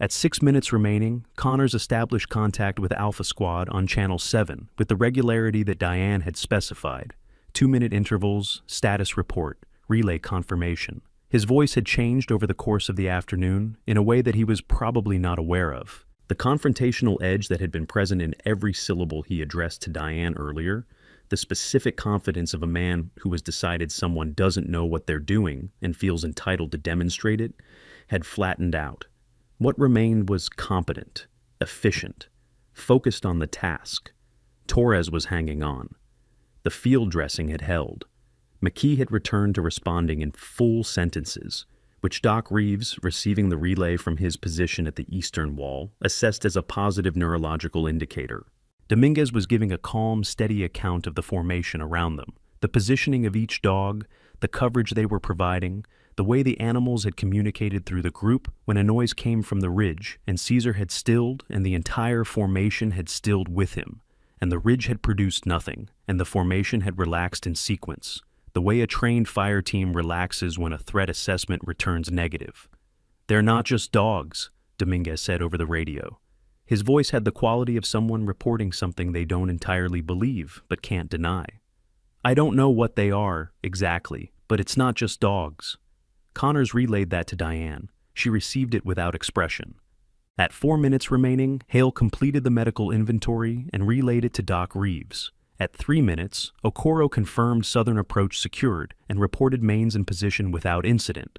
At 6 minutes remaining, Connors established contact with Alpha Squad on Channel 7 with the regularity that Diane had specified. 2-minute intervals, status report, relay confirmation. His voice had changed over the course of the afternoon in a way that he was probably not aware of. The confrontational edge that had been present in every syllable he addressed to Diane earlier, the specific confidence of a man who has decided someone doesn't know what they're doing and feels entitled to demonstrate it, had flattened out. What remained was competent, efficient, focused on the task. Torres was hanging on. The field dressing had held. McKee had returned to responding in full sentences, which Doc Reeves, receiving the relay from his position at the eastern wall, assessed as a positive neurological indicator. Dominguez was giving a calm, steady account of the formation around them, the positioning of each dog, the coverage they were providing, the way the animals had communicated through the group when a noise came from the ridge, and Caesar had stilled and the entire formation had stilled with him, and the ridge had produced nothing, and the formation had relaxed in sequence, the way a trained fire team relaxes when a threat assessment returns negative. "They're not just dogs," Dominguez said over the radio. His voice had the quality of someone reporting something they don't entirely believe but can't deny. "I don't know what they are, exactly, but it's not just dogs." Connors relayed that to Diane. She received it without expression. At 4 minutes remaining, Hale completed the medical inventory and relayed it to Doc Reeves. At 3 minutes, Okoro confirmed southern approach secured and reported Maines in position without incident,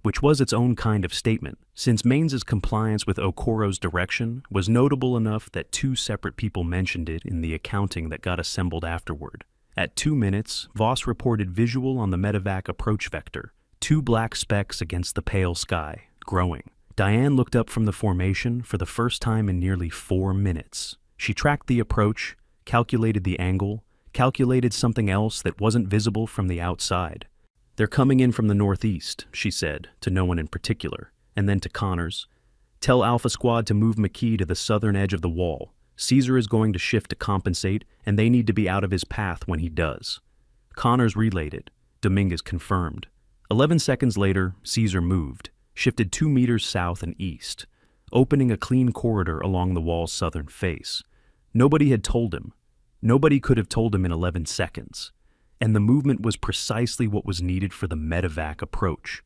which was its own kind of statement, since Mains's compliance with Okoro's direction was notable enough that 2 separate people mentioned it in the accounting that got assembled afterward. At 2 minutes, Voss reported visual on the medevac approach vector, 2 black specks against the pale sky, growing. Diane looked up from the formation for the first time in nearly 4 minutes. She tracked the approach, calculated the angle, calculated something else that wasn't visible from the outside. "They're coming in from the northeast," she said, to no one in particular, and then to Connors. "Tell Alpha Squad to move McKee to the southern edge of the wall. Caesar is going to shift to compensate, and they need to be out of his path when he does." Connors relayed it. Dominguez confirmed. 11 seconds later, Caesar moved, shifted 2 meters south and east, opening a clean corridor along the wall's southern face. Nobody had told him. Nobody could have told him in 11 seconds. And the movement was precisely what was needed for the medevac approach.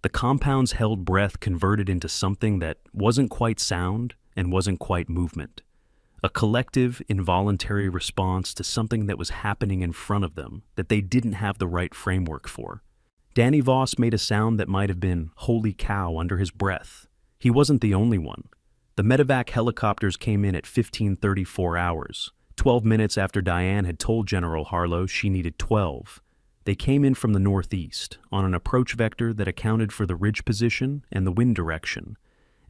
The compound's held breath converted into something that wasn't quite sound and wasn't quite movement. A collective, involuntary response to something that was happening in front of them that they didn't have the right framework for. Danny Voss made a sound that might have been "holy cow" under his breath. He wasn't the only one. The medevac helicopters came in at 15:34 hours, 12 minutes after Diane had told General Harlow she needed 12. They came in from the northeast, on an approach vector that accounted for the ridge position and the wind direction.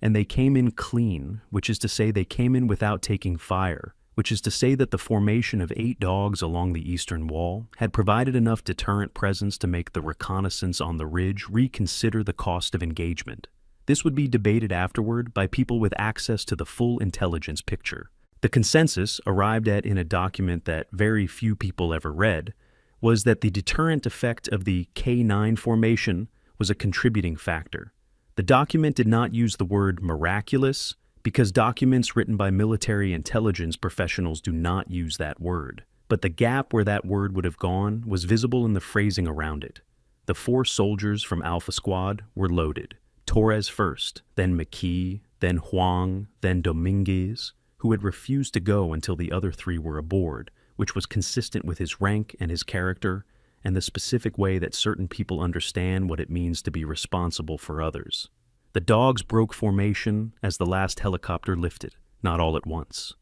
And they came in clean, which is to say they came in without taking fire, which is to say that the formation of 8 dogs along the eastern wall had provided enough deterrent presence to make the reconnaissance on the ridge reconsider the cost of engagement. This would be debated afterward by people with access to the full intelligence picture. The consensus, arrived at in a document that very few people ever read, was that the deterrent effect of the K9 formation was a contributing factor. The document did not use the word miraculous, because documents written by military intelligence professionals do not use that word. But the gap where that word would have gone was visible in the phrasing around it. The 4 soldiers from Alpha Squad were loaded. Torres first, then McKee, then Huang, then Dominguez, who had refused to go until the other 3 were aboard, which was consistent with his rank and his character, and the specific way that certain people understand what it means to be responsible for others. The dogs broke formation as the last helicopter lifted, not all at once.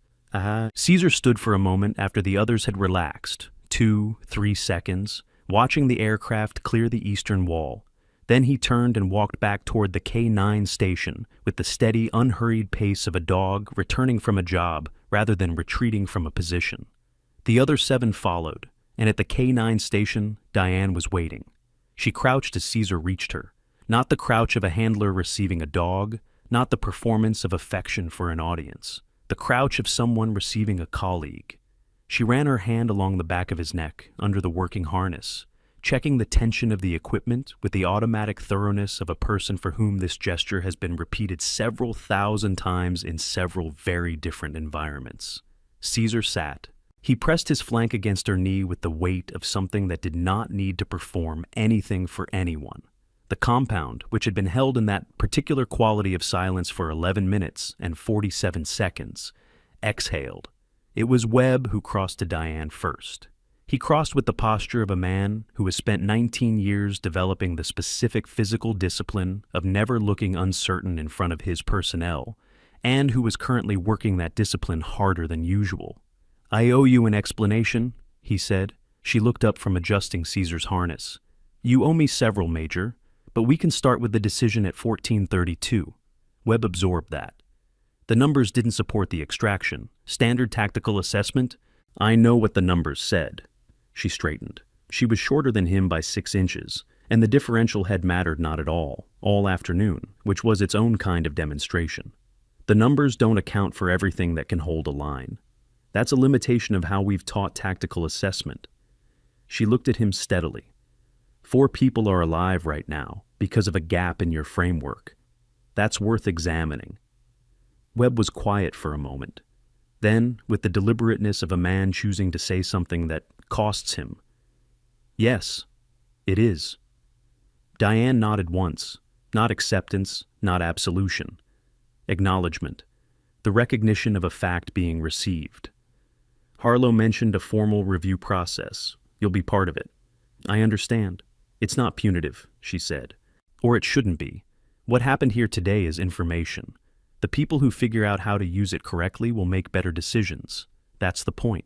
Caesar stood for a moment after the others had relaxed, 2, 3 seconds, watching the aircraft clear the eastern wall. Then he turned and walked back toward the K9 station with the steady, unhurried pace of a dog returning from a job rather than retreating from a position. The other 7 followed, and at the K9 station, Diane was waiting. She crouched as Caesar reached her. Not the crouch of a handler receiving a dog, not the performance of affection for an audience. The crouch of someone receiving a colleague. She ran her hand along the back of his neck, under the working harness, checking the tension of the equipment with the automatic thoroughness of a person for whom this gesture has been repeated several thousand times in several very different environments. Caesar sat. He pressed his flank against her knee with the weight of something that did not need to perform anything for anyone. The compound, which had been held in that particular quality of silence for 11 minutes and 47 seconds, exhaled. It was Webb who crossed to Diane first. He crossed with the posture of a man who has spent 19 years developing the specific physical discipline of never looking uncertain in front of his personnel, and who was currently working that discipline harder than usual. "I owe you an explanation," he said. She looked up from adjusting Caesar's harness. "You owe me several, Major, but we can start with the decision at 1432. Webb absorbed that. The numbers didn't support the extraction. Standard tactical assessment? I know what the numbers said. She straightened. She was shorter than him by 6 inches, and the differential had mattered not at all afternoon, which was its own kind of demonstration. The numbers don't account for everything that can hold a line. That's a limitation of how we've taught tactical assessment. She looked at him steadily. 4 people are alive right now because of a gap in your framework. That's worth examining. Webb was quiet for a moment. Then, with the deliberateness of a man choosing to say something that costs him, "Yes, it is." Diane nodded once, not acceptance, not absolution. Acknowledgement. The recognition of a fact being received. Harlow mentioned a formal review process. You'll be part of it. I understand. It's not punitive, she said. Or it shouldn't be. What happened here today is information. The people who figure out how to use it correctly will make better decisions. That's the point.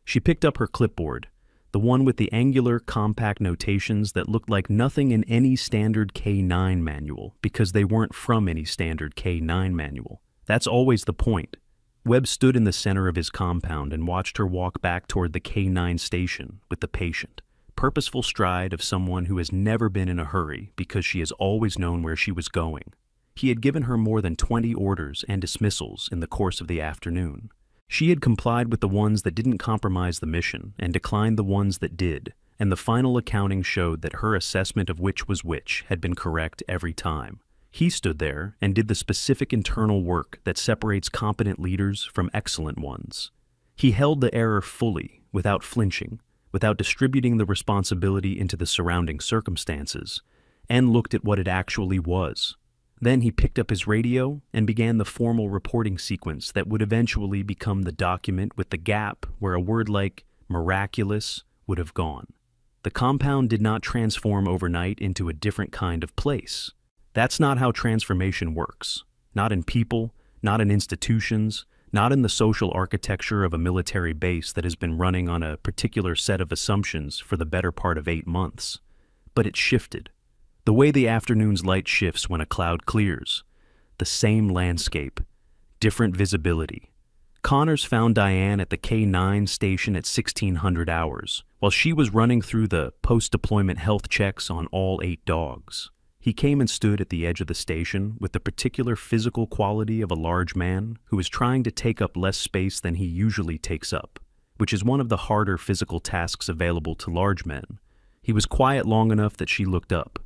She picked up her clipboard, the one with the angular, compact notations that looked like nothing in any standard K-9 manual because they weren't from any standard K-9 manual. That's always the point. Webb stood in the center of his compound and watched her walk back toward the K-9 station with the patient, purposeful stride of someone who has never been in a hurry because she has always known where she was going. He had given her more than 20 orders and dismissals in the course of the afternoon. She had complied with the ones that didn't compromise the mission and declined the ones that did, and the final accounting showed that her assessment of which was which had been correct every time. He stood there and did the specific internal work that separates competent leaders from excellent ones. He held the error fully, without flinching, without distributing the responsibility into the surrounding circumstances, and looked at what it actually was. Then he picked up his radio and began the formal reporting sequence that would eventually become the document with the gap where a word like miraculous would have gone. The compound did not transform overnight into a different kind of place. That's not how transformation works. Not in people, not in institutions, not in the social architecture of a military base that has been running on a particular set of assumptions for the better part of 8 months. But it shifted. The way the afternoon's light shifts when a cloud clears. The same landscape, different visibility. Connors found Diane at the K-9 station at 1600 hours, while she was running through the post-deployment health checks on all 8 dogs. He came and stood at the edge of the station with the particular physical quality of a large man who is trying to take up less space than he usually takes up, which is one of the harder physical tasks available to large men. He was quiet long enough that she looked up.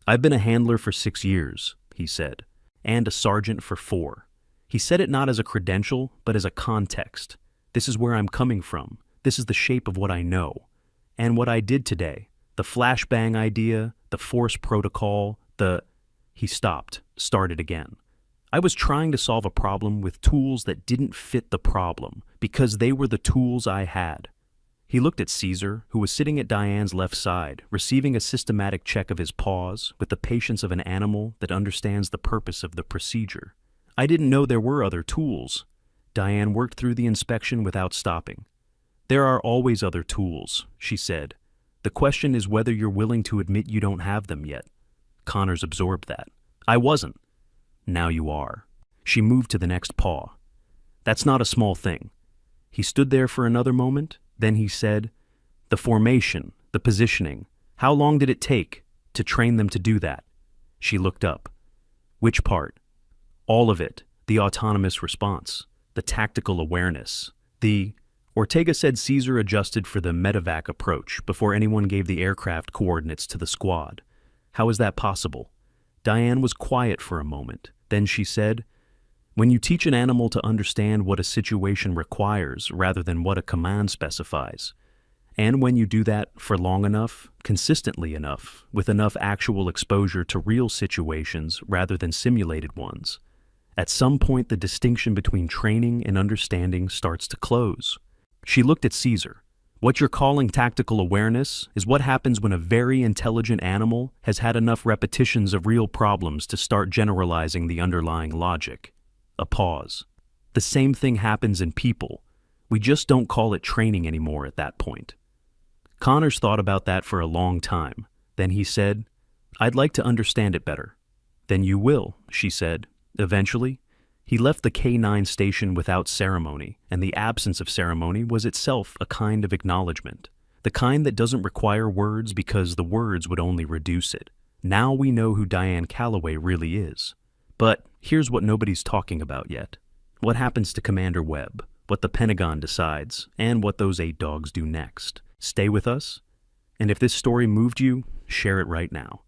"I've been a handler for 6 years," he said, "and a sergeant for 4. He said it not as a credential, but as a context. This is where I'm coming from. This is the shape of what I know. And what I did today, the flashbang idea, the force protocol, He stopped, started again. I was trying to solve a problem with tools that didn't fit the problem, because they were the tools I had. He looked at Caesar, who was sitting at Diane's left side, receiving a systematic check of his paws with the patience of an animal that understands the purpose of the procedure. I didn't know there were other tools. Diane worked through the inspection without stopping. There are always other tools, she said. The question is whether you're willing to admit you don't have them yet. Connors absorbed that. I wasn't. Now you are. She moved to the next paw. That's not a small thing. He stood there for another moment. Then he said, the formation, the positioning, how long did it take to train them to do that? She looked up. Which part? All of it, the autonomous response, the tactical awareness, Ortega said Caesar adjusted for the medevac approach before anyone gave the aircraft coordinates to the squad. How is that possible? Diane was quiet for a moment. Then she said, when you teach an animal to understand what a situation requires rather than what a command specifies, and when you do that for long enough, consistently enough, with enough actual exposure to real situations rather than simulated ones, at some point the distinction between training and understanding starts to close. She looked at Caesar. What you're calling tactical awareness is what happens when a very intelligent animal has had enough repetitions of real problems to start generalizing the underlying logic. A pause. The same thing happens in people. We just don't call it training anymore at that point. Connors thought about that for a long time. Then he said, I'd like to understand it better. Then you will, she said. Eventually, he left the K-9 station without ceremony, and the absence of ceremony was itself a kind of acknowledgement. The kind that doesn't require words because the words would only reduce it. Now we know who Diane Calloway really is. But here's what nobody's talking about yet. What happens to Commander Webb, what the Pentagon decides, and what those 8 dogs do next. Stay with us, and if this story moved you, share it right now.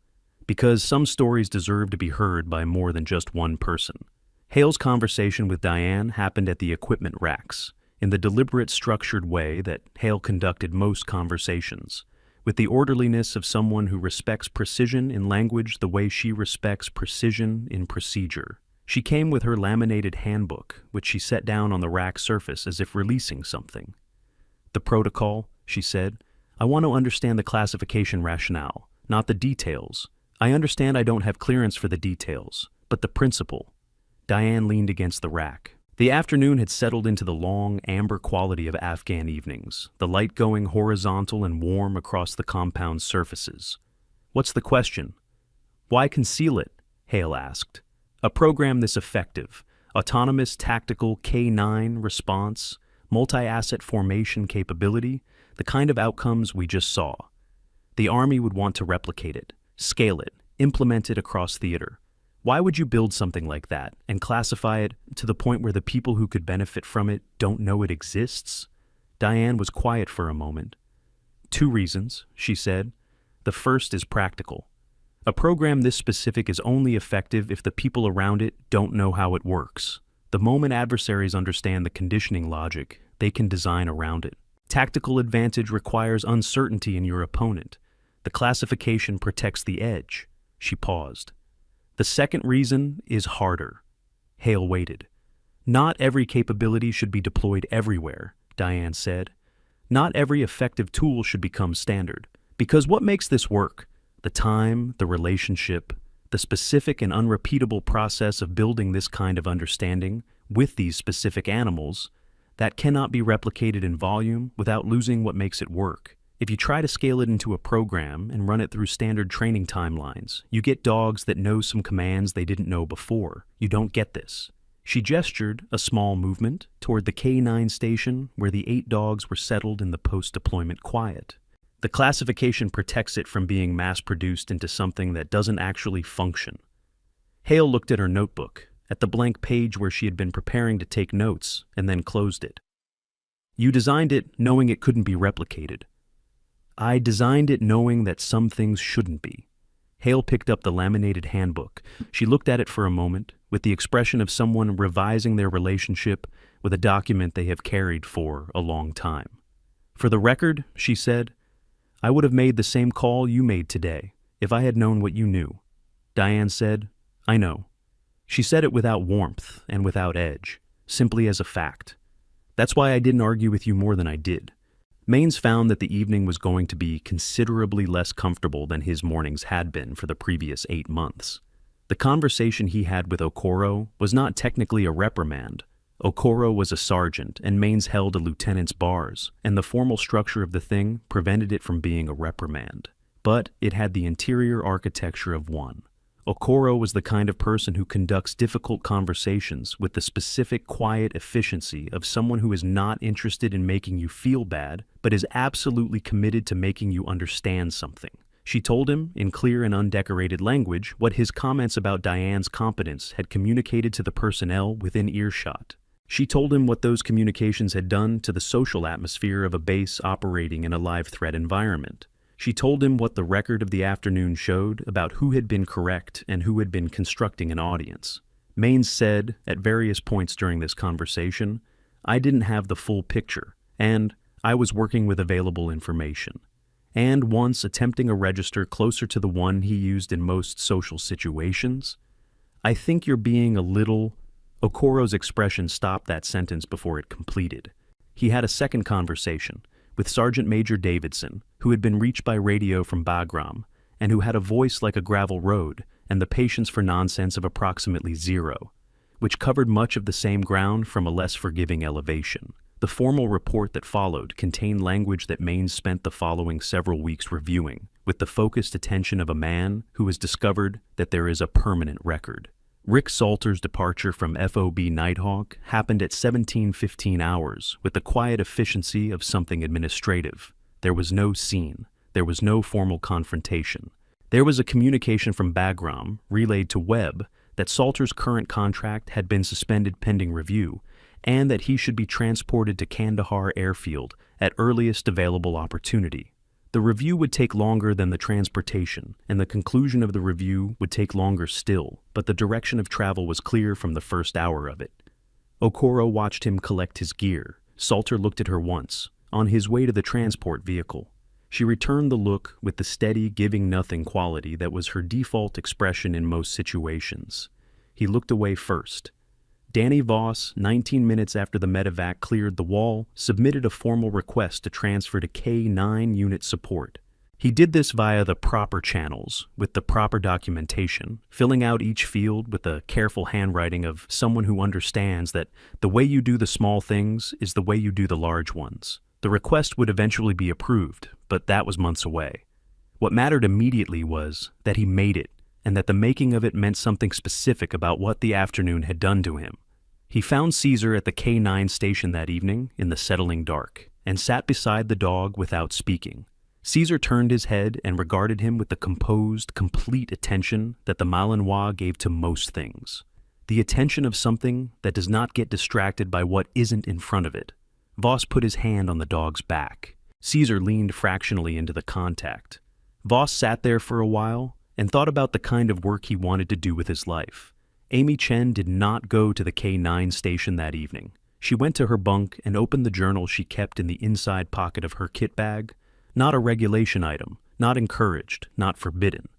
Because some stories deserve to be heard by more than just one person. Hale's conversation with Diane happened at the equipment racks, in the deliberate, structured way that Hale conducted most conversations, with the orderliness of someone who respects precision in language the way she respects precision in procedure. She came with her laminated handbook, which she set down on the rack surface as if releasing something. "The protocol," she said. "I want to understand the classification rationale, not the details. I understand I don't have clearance for the details, but the principle." Diane leaned against the rack. The afternoon had settled into the long, amber quality of Afghan evenings, the light going horizontal and warm across the compound's surfaces. "What's the question?" "Why conceal it?" Hale asked. "A program this effective, autonomous tactical K9 response, multi-asset formation capability, the kind of outcomes we just saw. The Army would want to replicate it, scale it, implement it across theater. Why would you build something like that and classify it to the point where the people who could benefit from it don't know it exists?" Diane was quiet for a moment. "Two reasons," she said. "The first is practical. A program this specific is only effective if the people around it don't know how it works. The moment adversaries understand the conditioning logic, they can design around it. Tactical advantage requires uncertainty in your opponent. The classification protects the edge." She paused. "The second reason is harder." Hale waited. "Not every capability should be deployed everywhere," Diane said. "Not every effective tool should become standard. Because what makes this work? The time, the relationship, the specific and unrepeatable process of building this kind of understanding with these specific animals, that cannot be replicated in volume without losing what makes it work. If you try to scale it into a program and run it through standard training timelines, you get dogs that know some commands they didn't know before. You don't get this." She gestured, a small movement, toward the K9 station where the 8 dogs were settled in the post-deployment quiet. "The classification protects it from being mass-produced into something that doesn't actually function." Hale looked at her notebook, at the blank page where she had been preparing to take notes, and then closed it. "You designed it knowing it couldn't be replicated." "I designed it knowing that some things shouldn't be." Hale picked up the laminated handbook. She looked at it for a moment, with the expression of someone revising their relationship with a document they have carried for a long time. "For the record," she said, "I would have made the same call you made today, if I had known what you knew." Diane said, "I know." She said it without warmth and without edge, simply as a fact. "That's why I didn't argue with you more than I did." Maines found that the evening was going to be considerably less comfortable than his mornings had been for the previous 8 months. The conversation he had with Okoro was not technically a reprimand. Okoro was a sergeant, and Maines held a lieutenant's bars, and the formal structure of the thing prevented it from being a reprimand. But it had the interior architecture of one. Okoro was the kind of person who conducts difficult conversations with the specific quiet efficiency of someone who is not interested in making you feel bad, but is absolutely committed to making you understand something. She told him, in clear and undecorated language, what his comments about Diane's competence had communicated to the personnel within earshot. She told him what those communications had done to the social atmosphere of a base operating in a live threat environment. She told him what the record of the afternoon showed about who had been correct and who had been constructing an audience. Maines said, at various points during this conversation, "I didn't have the full picture, and I was working with available information." And once attempting a register closer to the one he used in most social situations, "I think you're being a little..." Okoro's expression stopped that sentence before it completed. He had a second conversation with Sergeant Major Davidson, who had been reached by radio from Bagram, and who had a voice like a gravel road and the patience for nonsense of approximately 0, which covered much of the same ground from a less forgiving elevation. The formal report that followed contained language that Maines spent the following several weeks reviewing, with the focused attention of a man who has discovered that there is a permanent record. Rick Salter's departure from FOB Nighthawk happened at 17:15 hours with the quiet efficiency of something administrative. There was no scene. There was no formal confrontation. There was a communication from Bagram, relayed to Webb, that Salter's current contract had been suspended pending review, and that he should be transported to Kandahar Airfield at earliest available opportunity. The review would take longer than the transportation, and the conclusion of the review would take longer still, but the direction of travel was clear from the first hour of it. Okoro watched him collect his gear. Salter looked at her once, on his way to the transport vehicle. She returned the look with the steady, giving-nothing quality that was her default expression in most situations. He looked away first. Danny Voss, 19 minutes after the medevac cleared the wall, submitted a formal request to transfer to K9 unit support. He did this via the proper channels, with the proper documentation, filling out each field with the careful handwriting of someone who understands that the way you do the small things is the way you do the large ones. The request would eventually be approved, but that was months away. What mattered immediately was that he made it, and that the making of it meant something specific about what the afternoon had done to him. He found Caesar at the K9 station that evening in the settling dark, and sat beside the dog without speaking. Caesar turned his head and regarded him with the composed, complete attention that the Malinois gave to most things. The attention of something that does not get distracted by what isn't in front of it. Voss put his hand on the dog's back. Caesar leaned fractionally into the contact. Voss sat there for a while and thought about the kind of work he wanted to do with his life. Amy Chen did not go to the K9 station that evening. She went to her bunk and opened the journal she kept in the inside pocket of her kit bag. Not a regulation item, not encouraged, not forbidden.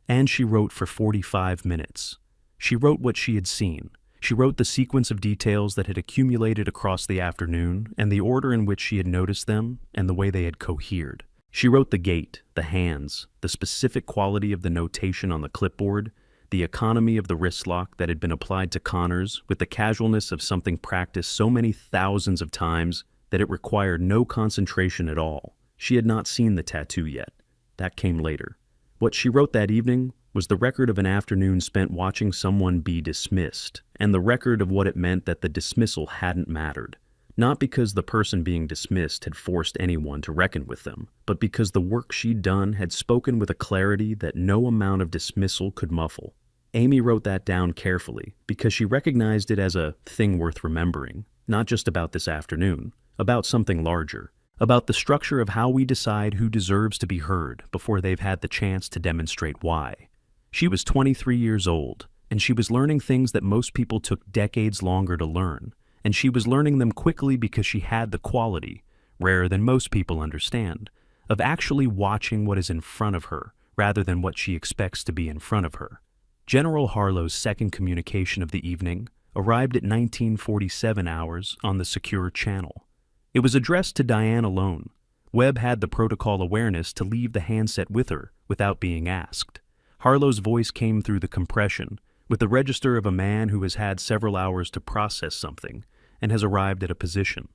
And she wrote for 45 minutes. She wrote what she had seen. She wrote the sequence of details that had accumulated across the afternoon and the order in which she had noticed them and the way they had cohered. She wrote the gait, the hands, the specific quality of the notation on the clipboard, the economy of the wrist lock that had been applied to Connors with the casualness of something practiced so many thousands of times that it required no concentration at all. She had not seen the tattoo yet. That came later. What she wrote that evening was the record of an afternoon spent watching someone be dismissed, and the record of what it meant that the dismissal hadn't mattered. Not because the person being dismissed had forced anyone to reckon with them, but because the work she'd done had spoken with a clarity that no amount of dismissal could muffle. Amy wrote that down carefully because she recognized it as a thing worth remembering, not just about this afternoon, about something larger, about the structure of how we decide who deserves to be heard before they've had the chance to demonstrate why. She was 23 years old, and she was learning things that most people took decades longer to learn, and she was learning them quickly because she had the quality, rarer than most people understand, of actually watching what is in front of her rather than what she expects to be in front of her. General Harlow's second communication of the evening arrived at 1947 hours on the secure channel. It was addressed to Diane alone. Webb had the protocol awareness to leave the handset with her without being asked. Harlow's voice came through the compression, with the register of a man who has had several hours to process something and has arrived at a position.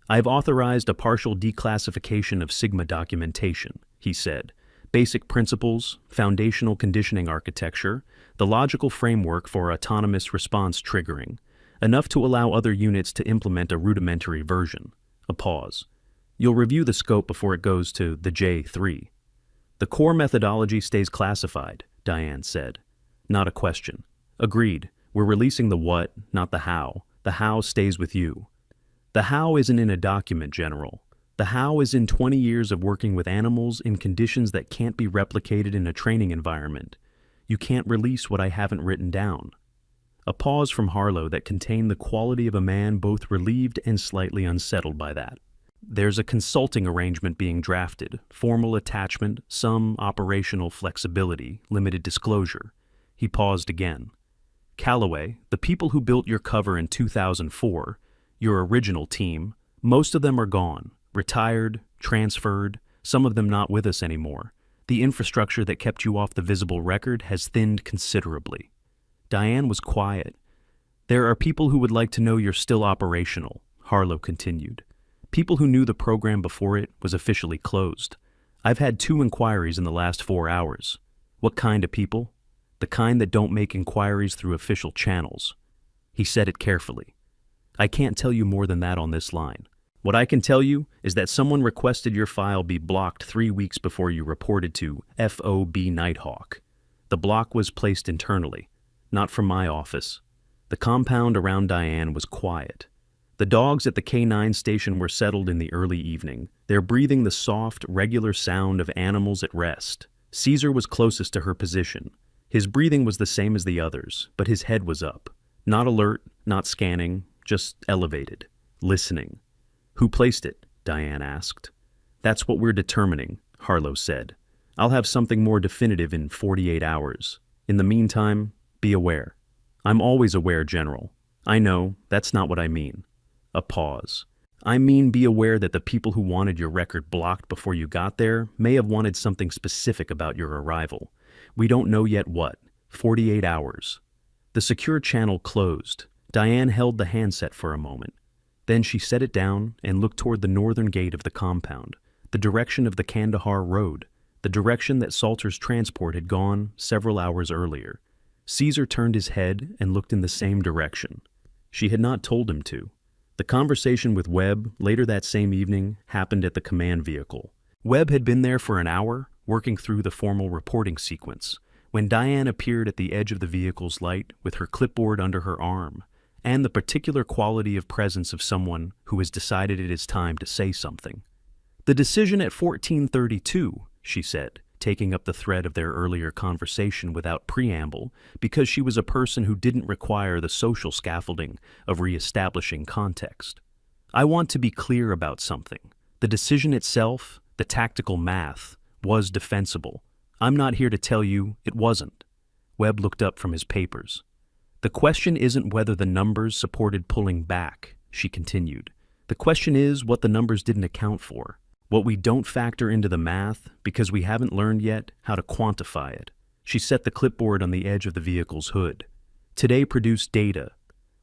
"I have authorized a partial declassification of Sigma documentation," he said. "Basic principles, foundational conditioning architecture, the logical framework for autonomous response triggering, enough to allow other units to implement a rudimentary version." A pause. "You'll review the scope before it goes to the J3. "The core methodology stays classified," Diane said. Not a question. "Agreed. We're releasing the what, not the how. The how stays with you." "The how isn't in a document, General. The how is in 20 years of working with animals in conditions that can't be replicated in a training environment. You can't release what I haven't written down." A pause from Harlow that contained the quality of a man both relieved and slightly unsettled by that. "There's a consulting arrangement being drafted, formal attachment, some operational flexibility, limited disclosure." He paused again. "Callaway, the people who built your cover in 2004, your original team, most of them are gone, retired, transferred, some of them not with us anymore. The infrastructure that kept you off the visible record has thinned considerably." Diane was quiet. "There are people who would like to know you're still operational," Harlow continued. "People who knew the program before it was officially closed. I've had 2 inquiries in the last 4 hours. What kind of people? The kind that don't make inquiries through official channels." He said it carefully. "I can't tell you more than that on this line. What I can tell you is that someone requested your file be blocked 3 weeks before you reported to FOB Nighthawk. The block was placed internally, not from my office." The compound around Diane was quiet. The dogs at the K9 station were settled in the early evening, their breathing the soft, regular sound of animals at rest. Caesar was closest to her position. His breathing was the same as the others, but his head was up. Not alert, not scanning, just elevated, listening. "Who placed it?" Diane asked. "That's what we're determining," Harlow said. "I'll have something more definitive in 48 hours. In the meantime, be aware." I'm always aware, General. I know, that's not what I mean. A pause. I mean, be aware that the people who wanted your record blocked before you got there may have wanted something specific about your arrival. We don't know yet what. 48 hours. The secure channel closed. Diane held the handset for a moment. Then she set it down and looked toward the northern gate of the compound, the direction of the Kandahar Road, the direction that Salter's transport had gone several hours earlier. Caesar turned his head and looked in the same direction. She had not told him to. The conversation with Webb later that same evening happened at the command vehicle. Webb had been there for an hour, working through the formal reporting sequence, when Diane appeared at the edge of the vehicle's light with her clipboard under her arm, and the particular quality of presence of someone who has decided it is time to say something. "The decision at 1432, she said, taking up the thread of their earlier conversation without preamble, because she was a person who didn't require the social scaffolding of reestablishing context. I want to be clear about something. The decision itself, the tactical math, was defensible. I'm not here to tell you it wasn't." Webb looked up from his papers. "The question isn't whether the numbers supported pulling back," she continued. "The question is what the numbers didn't account for. What we don't factor into the math because we haven't learned yet how to quantify it." She set the clipboard on the edge of the vehicle's hood. "Today produced data.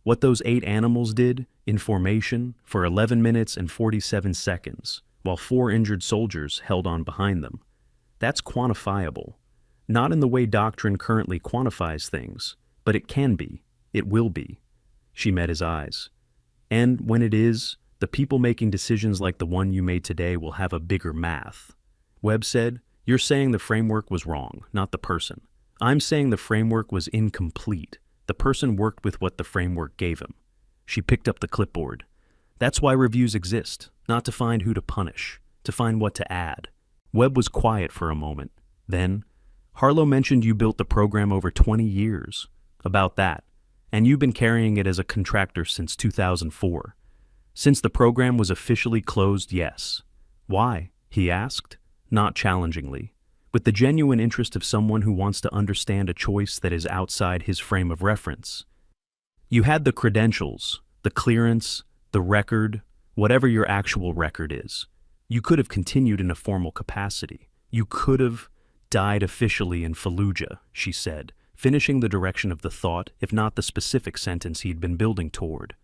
What those 8 animals did, in formation, for 11 minutes and 47 seconds, while 4 injured soldiers held on behind them. That's quantifiable. Not in the way doctrine currently quantifies things, but it can be. It will be." She met his eyes. "And when it is, the people making decisions like the one you made today will have a bigger math." Webb said, "You're saying the framework was wrong, not the person. I'm saying the framework was incomplete. The person worked with what the framework gave him." She picked up the clipboard. "That's why reviews exist, not to find who to punish, to find what to add." Webb was quiet for a moment. Then, "Harlow mentioned you built the program over 20 years. About that. And you've been carrying it as a contractor since 2004. Since the program was officially closed, yes. Why?" he asked, not challengingly, with the genuine interest of someone who wants to understand a choice that is outside his frame of reference. "You had the credentials, the clearance, the record, whatever your actual record is. You could have continued in a formal capacity. You could have died officially in Fallujah," she said, finishing the direction of the thought, if not the specific sentence he'd been building toward.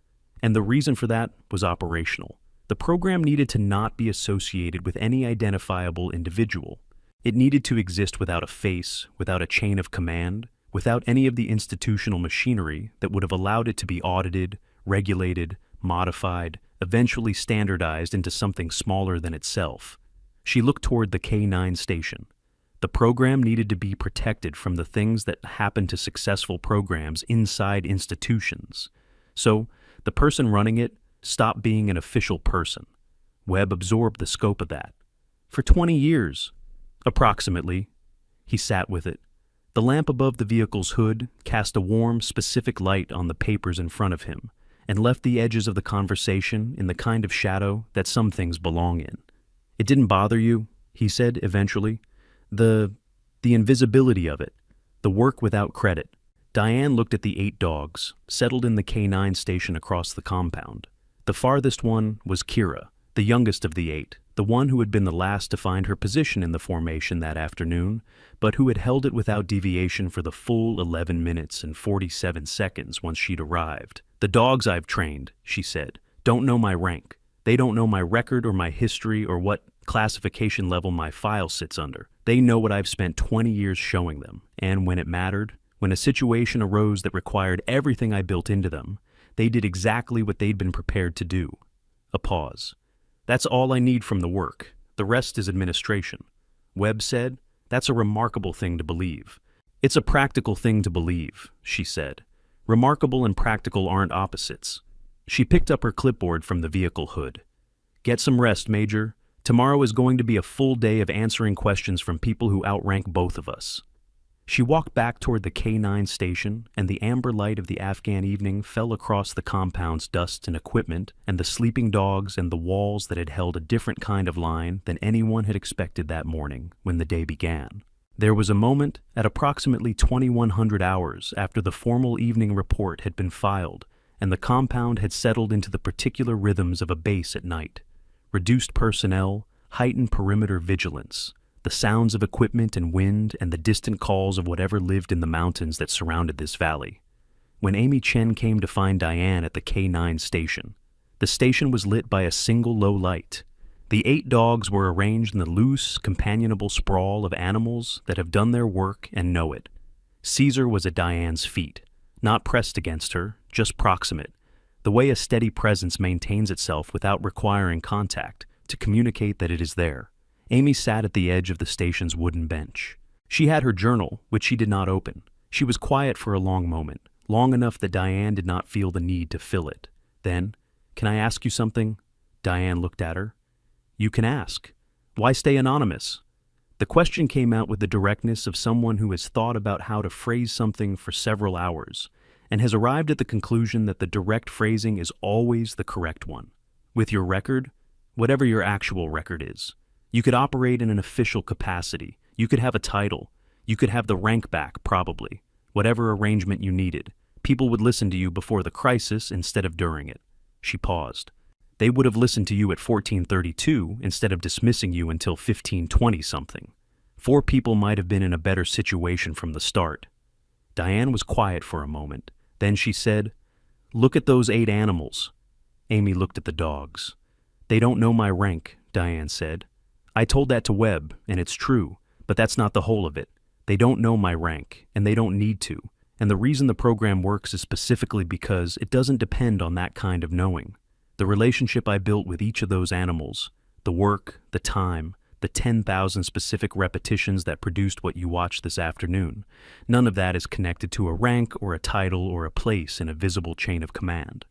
And the reason for that was operational. The program needed to not be associated with any identifiable individual. It needed to exist without a face, without a chain of command, without any of the institutional machinery that would have allowed it to be audited, regulated, modified, eventually standardized into something smaller than itself. She looked toward the K9 station. The program needed to be protected from the things that happen to successful programs inside institutions. So, the person running it stopped being an official person. Webb absorbed the scope of that. For 20 years, approximately, he sat with it. The lamp above the vehicle's hood cast a warm, specific light on the papers in front of him and left the edges of the conversation in the kind of shadow that some things belong in. "It didn't bother you," he said eventually. The invisibility of it, the work without credit." Diane looked at the 8 dogs, settled in the K9 station across the compound. The farthest one was Kira, the youngest of the 8, the one who had been the last to find her position in the formation that afternoon, but who had held it without deviation for the full 11 minutes and 47 seconds once she'd arrived. "The dogs I've trained," she said, "don't know my rank. They don't know my record or my history or what classification level my file sits under. They know what I've spent 20 years showing them, and when it mattered, when a situation arose that required everything I built into them, they did exactly what they'd been prepared to do." A pause. "That's all I need from the work. The rest is administration." Webb said, "That's a remarkable thing to believe." "It's a practical thing to believe," she said. "Remarkable and practical aren't opposites." She picked up her clipboard from the vehicle hood. "Get some rest, Major. Tomorrow is going to be a full day of answering questions from people who outrank both of us." She walked back toward the K9 station, and the amber light of the Afghan evening fell across the compound's dust and equipment, and the sleeping dogs and the walls that had held a different kind of line than anyone had expected that morning when the day began. There was a moment, at approximately 2100 hours after the formal evening report had been filed and the compound had settled into the particular rhythms of a base at night. Reduced personnel, heightened perimeter vigilance, the sounds of equipment and wind, and the distant calls of whatever lived in the mountains that surrounded this valley. When Amy Chen came to find Diane at the K9 station, the station was lit by a single low light. The 8 dogs were arranged in the loose, companionable sprawl of animals that have done their work and know it. Caesar was at Diane's feet, not pressed against her, just proximate, the way a steady presence maintains itself without requiring contact to communicate that it is there. Amy sat at the edge of the station's wooden bench. She had her journal, which she did not open. She was quiet for a long moment, long enough that Diane did not feel the need to fill it. Then, "Can I ask you something?" Diane looked at her. "You can ask. Why stay anonymous?" The question came out with the directness of someone who has thought about how to phrase something for several hours and has arrived at the conclusion that the direct phrasing is always the correct one. With your record, whatever your actual record is, you could operate in an official capacity, you could have a title, you could have the rank back, probably, whatever arrangement you needed. People would listen to you before the crisis instead of during it. She paused. They would have listened to you at 1432 instead of dismissing you until 1520-something. 4 people might have been in a better situation from the start. Diane was quiet for a moment. Then she said, "Look at those 8 animals." Amy looked at the dogs. "They don't know my rank," Diane said. "I told that to Webb, and it's true, but that's not the whole of it. They don't know my rank, and they don't need to. And the reason the program works is specifically because it doesn't depend on that kind of knowing. The relationship I built with each of those animals, the work, the time, the 10,000 specific repetitions that produced what you watched this afternoon, none of that is connected to a rank or a title or a place in a visible chain of command."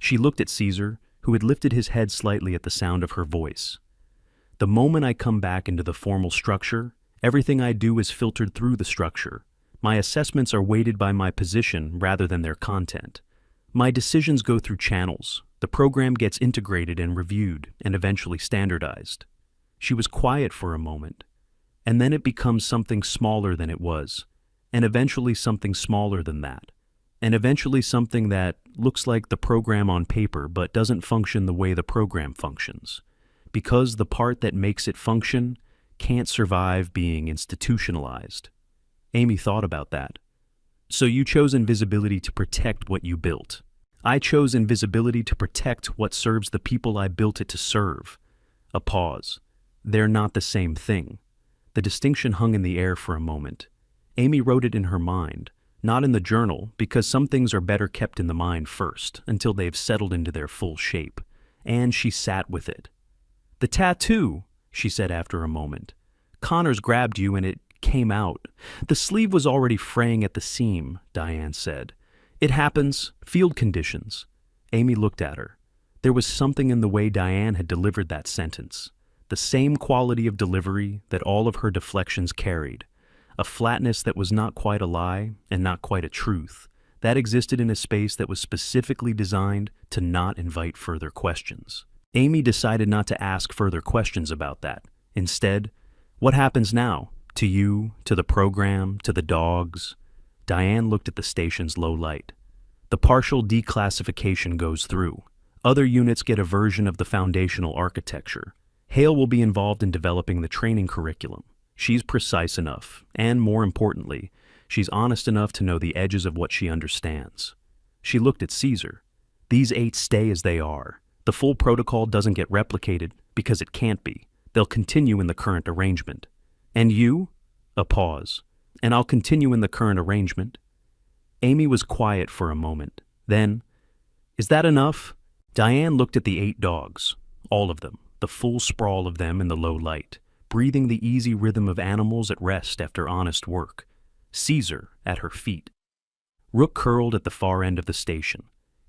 She looked at Caesar, who had lifted his head slightly at the sound of her voice. "The moment I come back into the formal structure, everything I do is filtered through the structure. My assessments are weighted by my position rather than their content. My decisions go through channels. The program gets integrated and reviewed and eventually standardized." She was quiet for a moment, and then it becomes something smaller than it was, and eventually something smaller than that, and eventually something that looks like the program on paper but doesn't function the way the program functions, because the part that makes it function can't survive being institutionalized. Amy thought about that. "So you chose invisibility to protect what you built. I chose invisibility to protect what serves the people I built it to serve." A pause. "They're not the same thing." The distinction hung in the air for a moment. Amy wrote it in her mind, not in the journal, because some things are better kept in the mind first, until they've settled into their full shape. And she sat with it. "The tattoo," she said after a moment. "Connors grabbed you and it came out. The sleeve was already fraying at the seam," Diane said. "It happens, field conditions." Amy looked at her. There was something in the way Diane had delivered that sentence. The same quality of delivery that all of her deflections carried. A flatness that was not quite a lie and not quite a truth. That existed in a space that was specifically designed to not invite further questions. Amy decided not to ask further questions about that. Instead, "What happens now? To you, to the program, to the dogs?" Diane looked at the station's low light. "The partial declassification goes through. Other units get a version of the foundational architecture. Hale will be involved in developing the training curriculum. She's precise enough, and more importantly, she's honest enough to know the edges of what she understands." She looked at Caesar. "These 8 stay as they are. The full protocol doesn't get replicated because it can't be. They'll continue in the current arrangement. And you?" A pause. "And I'll continue in the current arrangement." Amy was quiet for a moment. Then, "Is that enough?" Diane looked at the 8 dogs, all of them, the full sprawl of them in the low light, breathing the easy rhythm of animals at rest after honest work. Caesar at her feet. Rook curled at the far end of the station.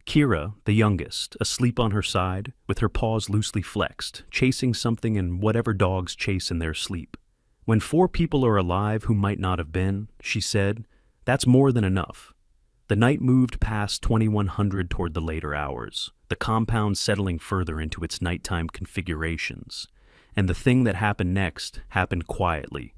Kira, the youngest, asleep on her side, with her paws loosely flexed, chasing something in whatever dogs chase in their sleep. "When 4 people are alive who might not have been," she said, "that's more than enough." The night moved past 2100 toward the later hours, the compound settling further into its nighttime configurations. And the thing that happened next happened quietly.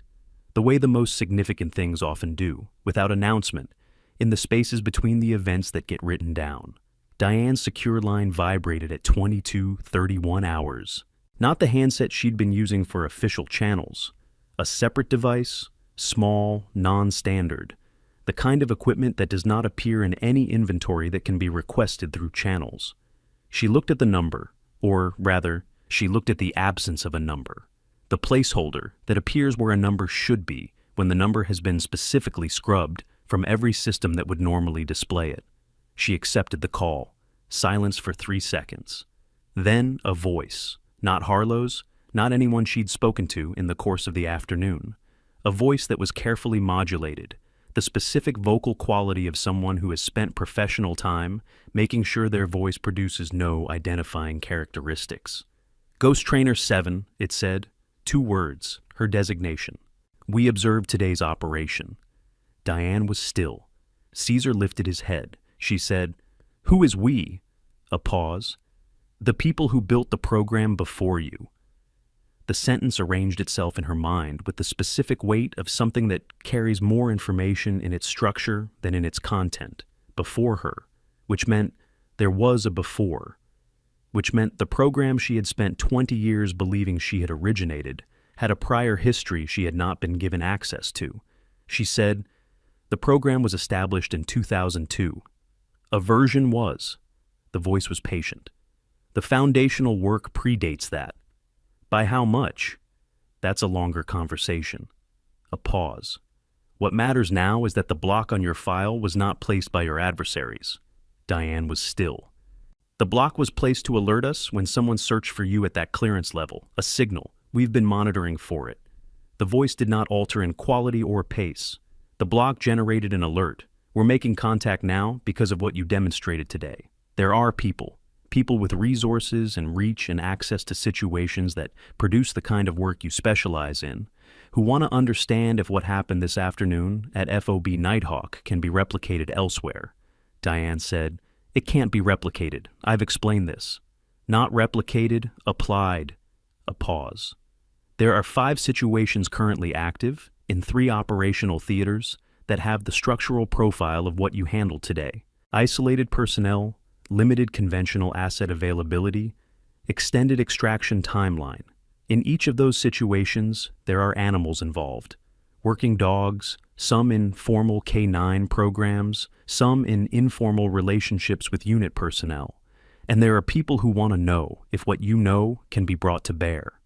the way the most significant things often do, without announcement, in the spaces between the events that get written down. Diane's secure line vibrated at 22:31 hours. Not the handset she'd been using for official channels. A separate device, small, non-standard. The kind of equipment that does not appear in any inventory that can be requested through channels. She looked at the number, or rather, she looked at the absence of a number. The placeholder that appears where a number should be when the number has been specifically scrubbed from every system that would normally display it. She accepted the call. Silence for 3 seconds. Then a voice. Not Harlow's, not anyone she'd spoken to in the course of the afternoon. A voice that was carefully modulated, the specific vocal quality of someone who has spent professional time making sure their voice produces no identifying characteristics. Ghost Trainer 7, it said. 2 words, her designation. We observed today's operation. Diane was still. Caesar lifted his head. She said, "Who is we?" A pause. "The people who built the program before you." The sentence arranged itself in her mind with the specific weight of something that carries more information in its structure than in its content. Before her, which meant there was a before, which meant the program she had spent 20 years believing she had originated had a prior history she had not been given access to. She said, "The program was established in 2002. A version was." The voice was patient. "The foundational work predates that." "By how much?" "That's a longer conversation." A pause. "What matters now is that the block on your file was not placed by your adversaries." Diane was still. "The block was placed to alert us when someone searched for you at that clearance level, a signal. We've been monitoring for it." The voice did not alter in quality or pace. "The block generated an alert. We're making contact now because of what you demonstrated today. There are people with resources and reach and access to situations that produce the kind of work you specialize in, who want to understand if what happened this afternoon at FOB Nighthawk can be replicated elsewhere." Diane said, "It can't be replicated. I've explained this." "Not replicated, applied." A pause. "There are 5 situations currently active in 3 operational theaters that have the structural profile of what you handled today. Isolated personnel, limited conventional asset availability, extended extraction timeline. In each of those situations, there are animals involved. Working dogs, some in formal K9 programs, some in informal relationships with unit personnel. And there are people who want to know if what you know can be brought to bear."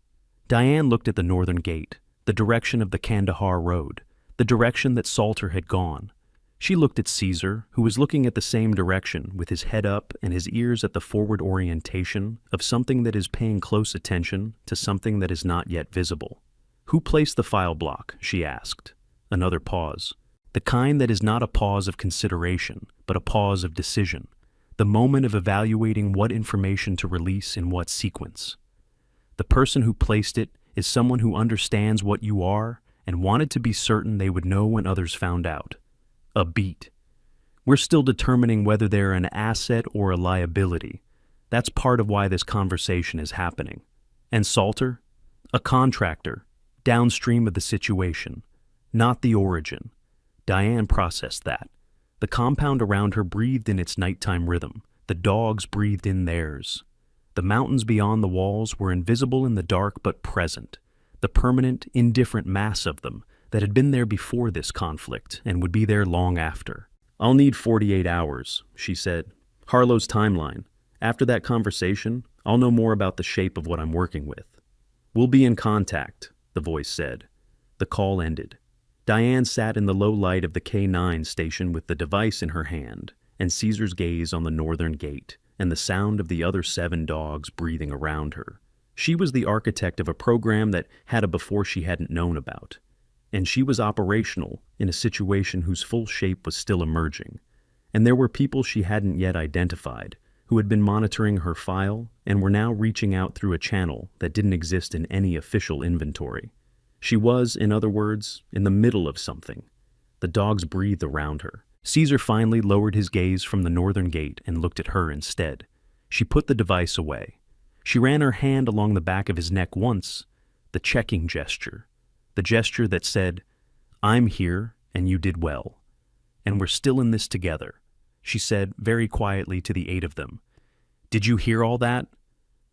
Diane looked at the northern gate, the direction of the Kandahar Road, the direction that Salter had gone. She looked at Caesar, who was looking at the same direction with his head up and his ears at the forward orientation of something that is paying close attention to something that is not yet visible. "Who placed the file block?" she asked. Another pause. The kind that is not a pause of consideration, but a pause of decision. The moment of evaluating what information to release in what sequence. "The person who placed it is someone who understands what you are and wanted to be certain they would know when others found out." A beat. "We're still determining whether they're an asset or a liability. That's part of why this conversation is happening." "And Salter?" "A contractor, downstream of the situation, not the origin." Diane processed that. The compound around her breathed in its nighttime rhythm. The dogs breathed in theirs. The mountains beyond the walls were invisible in the dark but present. The permanent, indifferent mass of them that had been there before this conflict and would be there long after. "I'll need 48 hours, she said. "Harlow's timeline. After that conversation, I'll know more about the shape of what I'm working with." "We'll be in contact," the voice said. The call ended. Diane sat in the low light of the K9 station with the device in her hand, and Caesar's gaze on the northern gate, and the sound of the other 7 dogs breathing around her. She was the architect of a program that had a before she hadn't known about. And she was operational in a situation whose full shape was still emerging. And there were people she hadn't yet identified, who had been monitoring her file and were now reaching out through a channel that didn't exist in any official inventory. She was, in other words, in the middle of something. The dogs breathed around her. Caesar finally lowered his gaze from the northern gate and looked at her instead. She put the device away. She ran her hand along the back of his neck once, the checking gesture. The gesture that said, I'm here, and you did well. And we're still in this together, she said very quietly to the 8 of them. Did you hear all that?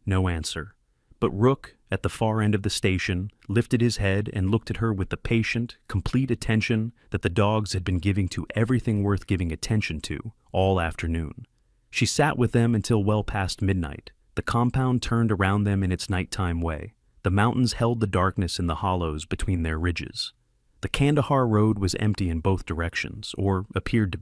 No answer. But Rook, at the far end of the station, lifted his head and looked at her with the patient, complete attention that the dogs had been giving to everything worth giving attention to all afternoon. She sat with them until well past midnight. The compound turned around them in its nighttime way. The mountains held the darkness in the hollows between their ridges. The Kandahar road was empty in both directions, or appeared to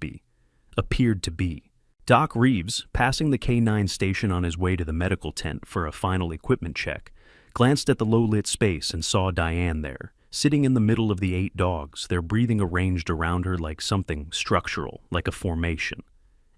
be. Doc Reeves, passing the K9 station on his way to the medical tent for a final equipment check, glanced at the low-lit space and saw Diane there, sitting in the middle of the 8 dogs, their breathing arranged around her like something structural, like a formation.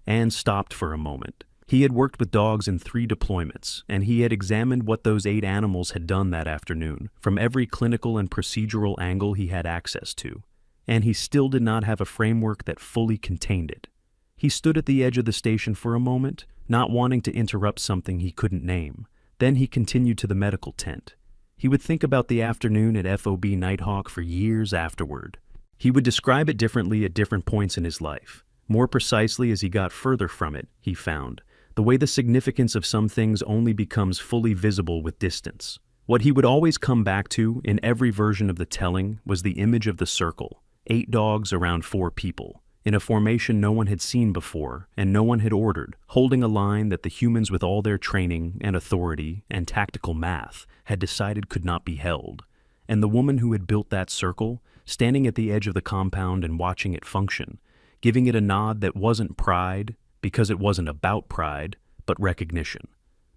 Anne stopped for a moment. He had worked with dogs in 3 deployments, and he had examined what those 8 animals had done that afternoon, from every clinical and procedural angle he had access to, and he still did not have a framework that fully contained it. He stood at the edge of the station for a moment, not wanting to interrupt something he couldn't name. Then he continued to the medical tent. He would think about the afternoon at FOB Nighthawk for years afterward. He would describe it differently at different points in his life. More precisely as he got further from it, he found, the way the significance of some things only becomes fully visible with distance. What he would always come back to in every version of the telling was the image of the circle, 8 dogs around 4 people, in a formation no one had seen before and no one had ordered, holding a line that the humans with all their training and authority and tactical math had decided could not be held. And the woman who had built that circle, standing at the edge of the compound and watching it function, giving it a nod that wasn't pride, because it wasn't about pride, but recognition.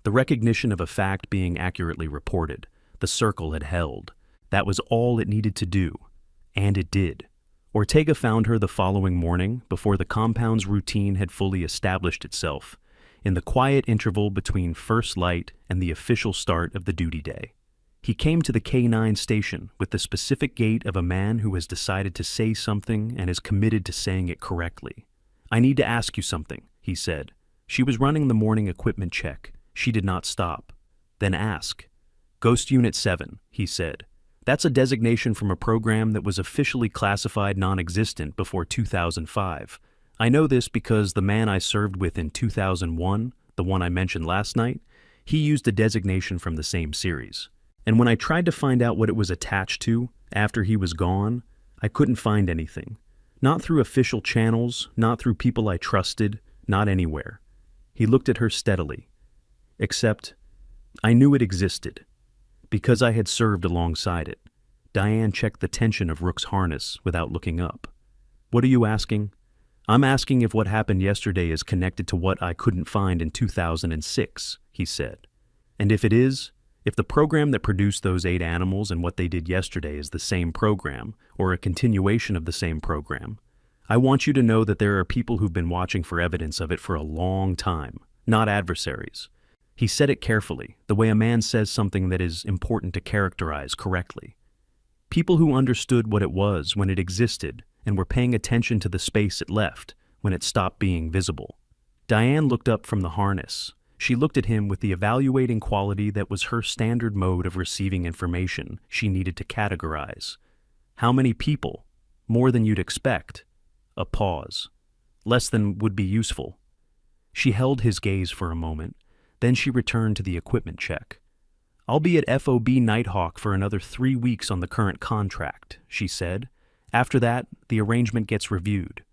The recognition of a fact being accurately reported. The circle had held. That was all it needed to do. And it did. Ortega found her the following morning, before the compound's routine had fully established itself, in the quiet interval between first light and the official start of the duty day. He came to the K9 station with the specific gait of a man who has decided to say something and is committed to saying it correctly. I need to ask you something, he said. She was running the morning equipment check. She did not stop. Then ask. Ghost Unit 7, he said. That's a designation from a program that was officially classified non-existent before 2005. I know this because the man I served with in 2001, the one I mentioned last night, he used a designation from the same series. And when I tried to find out what it was attached to after he was gone, I couldn't find anything. Not through official channels, not through people I trusted, not anywhere. He looked at her steadily. Except, I knew it existed. Because I had served alongside it. Diane checked the tension of Rook's harness without looking up. What are you asking? I'm asking if what happened yesterday is connected to what I couldn't find in 2006, he said. And if it is, if the program that produced those 8 animals and what they did yesterday is the same program, or a continuation of the same program, I want you to know that there are people who've been watching for evidence of it for a long time, not adversaries. He said it carefully, the way a man says something that is important to characterize correctly. People who understood what it was when it existed and were paying attention to the space it left when it stopped being visible. Diane looked up from the harness. She looked at him with the evaluating quality that was her standard mode of receiving information she needed to categorize. How many people? More than you'd expect. A pause. Less than would be useful. She held his gaze for a moment. Then she returned to the equipment check. I'll be at FOB Nighthawk for another 3 weeks on the current contract, she said. After that, the arrangement gets reviewed.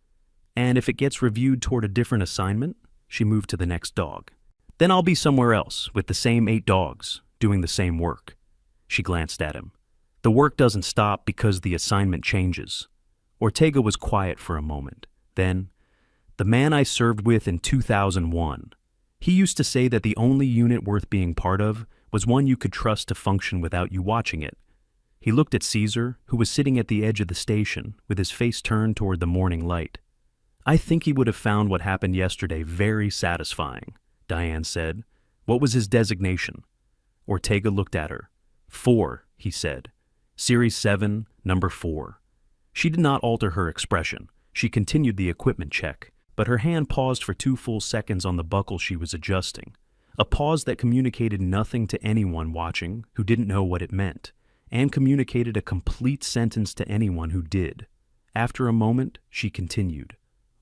And if it gets reviewed toward a different assignment, she moved to the next dog. Then I'll be somewhere else with the same 8 dogs, doing the same work. She glanced at him. The work doesn't stop because the assignment changes. Ortega was quiet for a moment. Then, the man I served with in 2001. He used to say that the only unit worth being part of was one you could trust to function without you watching it. He looked at Caesar, who was sitting at the edge of the station, with his face turned toward the morning light. I think he would have found what happened yesterday very satisfying, Diane said. What was his designation? Ortega looked at her. 4, he said. Series 7, number 4. She did not alter her expression. She continued the equipment check, but her hand paused for 2 full seconds on the buckle she was adjusting. A pause that communicated nothing to anyone watching who didn't know what it meant. and communicated a complete sentence to anyone who did. After a moment, she continued.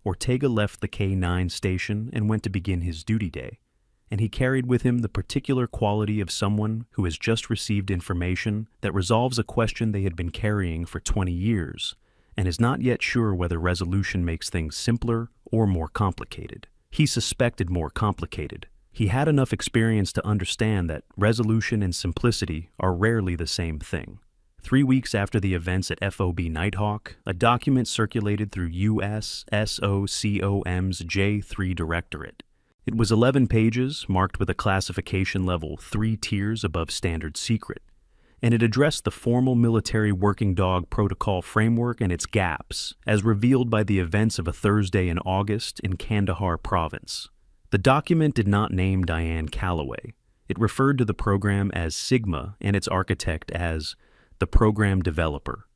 Ortega left the K9 station and went to begin his duty day, and he carried with him the particular quality of someone who has just received information that resolves a question they had been carrying for 20 years and is not yet sure whether resolution makes things simpler or more complicated. He suspected more complicated. He had enough experience to understand that resolution and simplicity are rarely the same thing. 3 weeks after the events at FOB Nighthawk, a document circulated through US SOCOM's J3 Directorate. It was 11 pages, marked with a classification level 3 tiers above standard secret, and it addressed the formal military working dog protocol framework and its gaps, as revealed by the events of a Thursday in August in Kandahar province. The document did not name Diane Calloway. It referred to the program as Sigma and its architect as the program developer,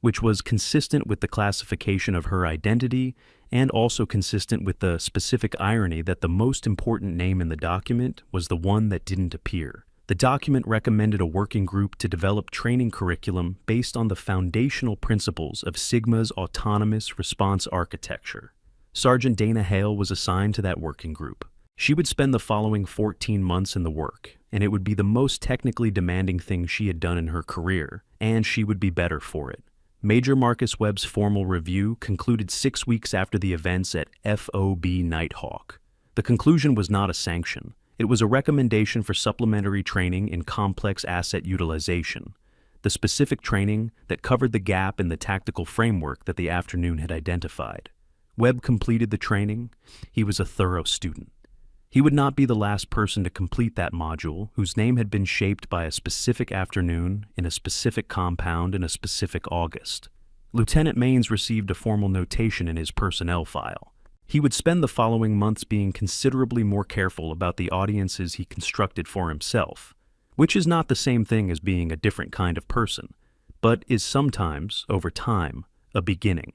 which was consistent with the classification of her identity and also consistent with the specific irony that the most important name in the document was the one that didn't appear. The document recommended a working group to develop training curriculum based on the foundational principles of Sigma's autonomous response architecture. Sergeant Dana Hale was assigned to that working group. She would spend the following 14 months in the work, and it would be the most technically demanding thing she had done in her career, and she would be better for it. Major Marcus Webb's formal review concluded 6 weeks after the events at FOB Nighthawk. The conclusion was not a sanction. It was a recommendation for supplementary training in complex asset utilization, the specific training that covered the gap in the tactical framework that the afternoon had identified. Webb completed the training. He was a thorough student. He would not be the last person to complete that module, whose name had been shaped by a specific afternoon in a specific compound in a specific August. Lieutenant Maines received a formal notation in his personnel file. He would spend the following months being considerably more careful about the audiences he constructed for himself, which is not the same thing as being a different kind of person, but is sometimes, over time, a beginning.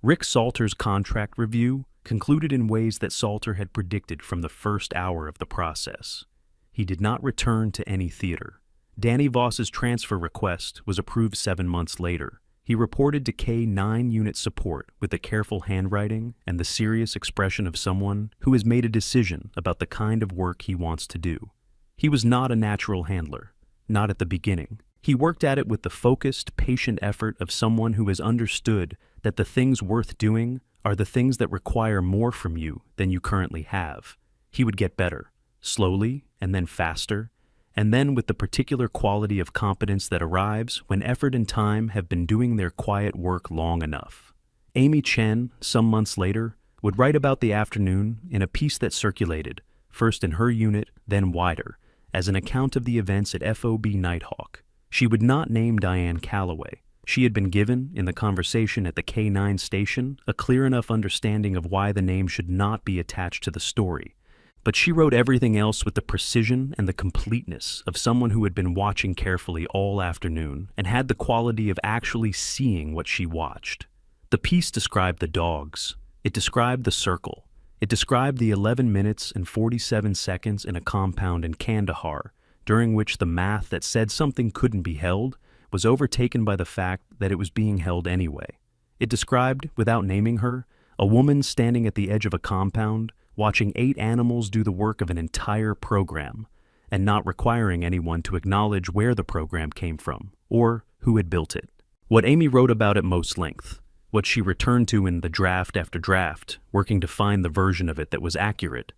Rick Salter's contract review concluded in ways that Salter had predicted from the first hour of the process. He did not return to any theater. Danny Voss's transfer request was approved 7 months later. He reported to K9 unit support with the careful handwriting and the serious expression of someone who has made a decision about the kind of work he wants to do. He was not a natural handler, not at the beginning. He worked at it with the focused, patient effort of someone who has understood that the things worth doing are the things that require more from you than you currently have. He would get better, slowly and then faster, and then with the particular quality of competence that arrives when effort and time have been doing their quiet work long enough. Amy Chen, some months later, would write about the afternoon in a piece that circulated, first in her unit, then wider, as an account of the events at FOB Nighthawk. She would not name Diane Calloway. She had been given, in the conversation at the K9 station, a clear enough understanding of why the name should not be attached to the story. But she wrote everything else with the precision and the completeness of someone who had been watching carefully all afternoon and had the quality of actually seeing what she watched. The piece described the dogs. It described the circle. It described the 11 minutes and 47 seconds in a compound in Kandahar, during which the math that said something couldn't be held was overtaken by the fact that it was being held anyway. It described, without naming her, a woman standing at the edge of a compound, watching 8 animals do the work of an entire program, and not requiring anyone to acknowledge where the program came from, or who had built it. What Amy wrote about at most length, what she returned to in the draft after draft, working to find the version of it that was accurate,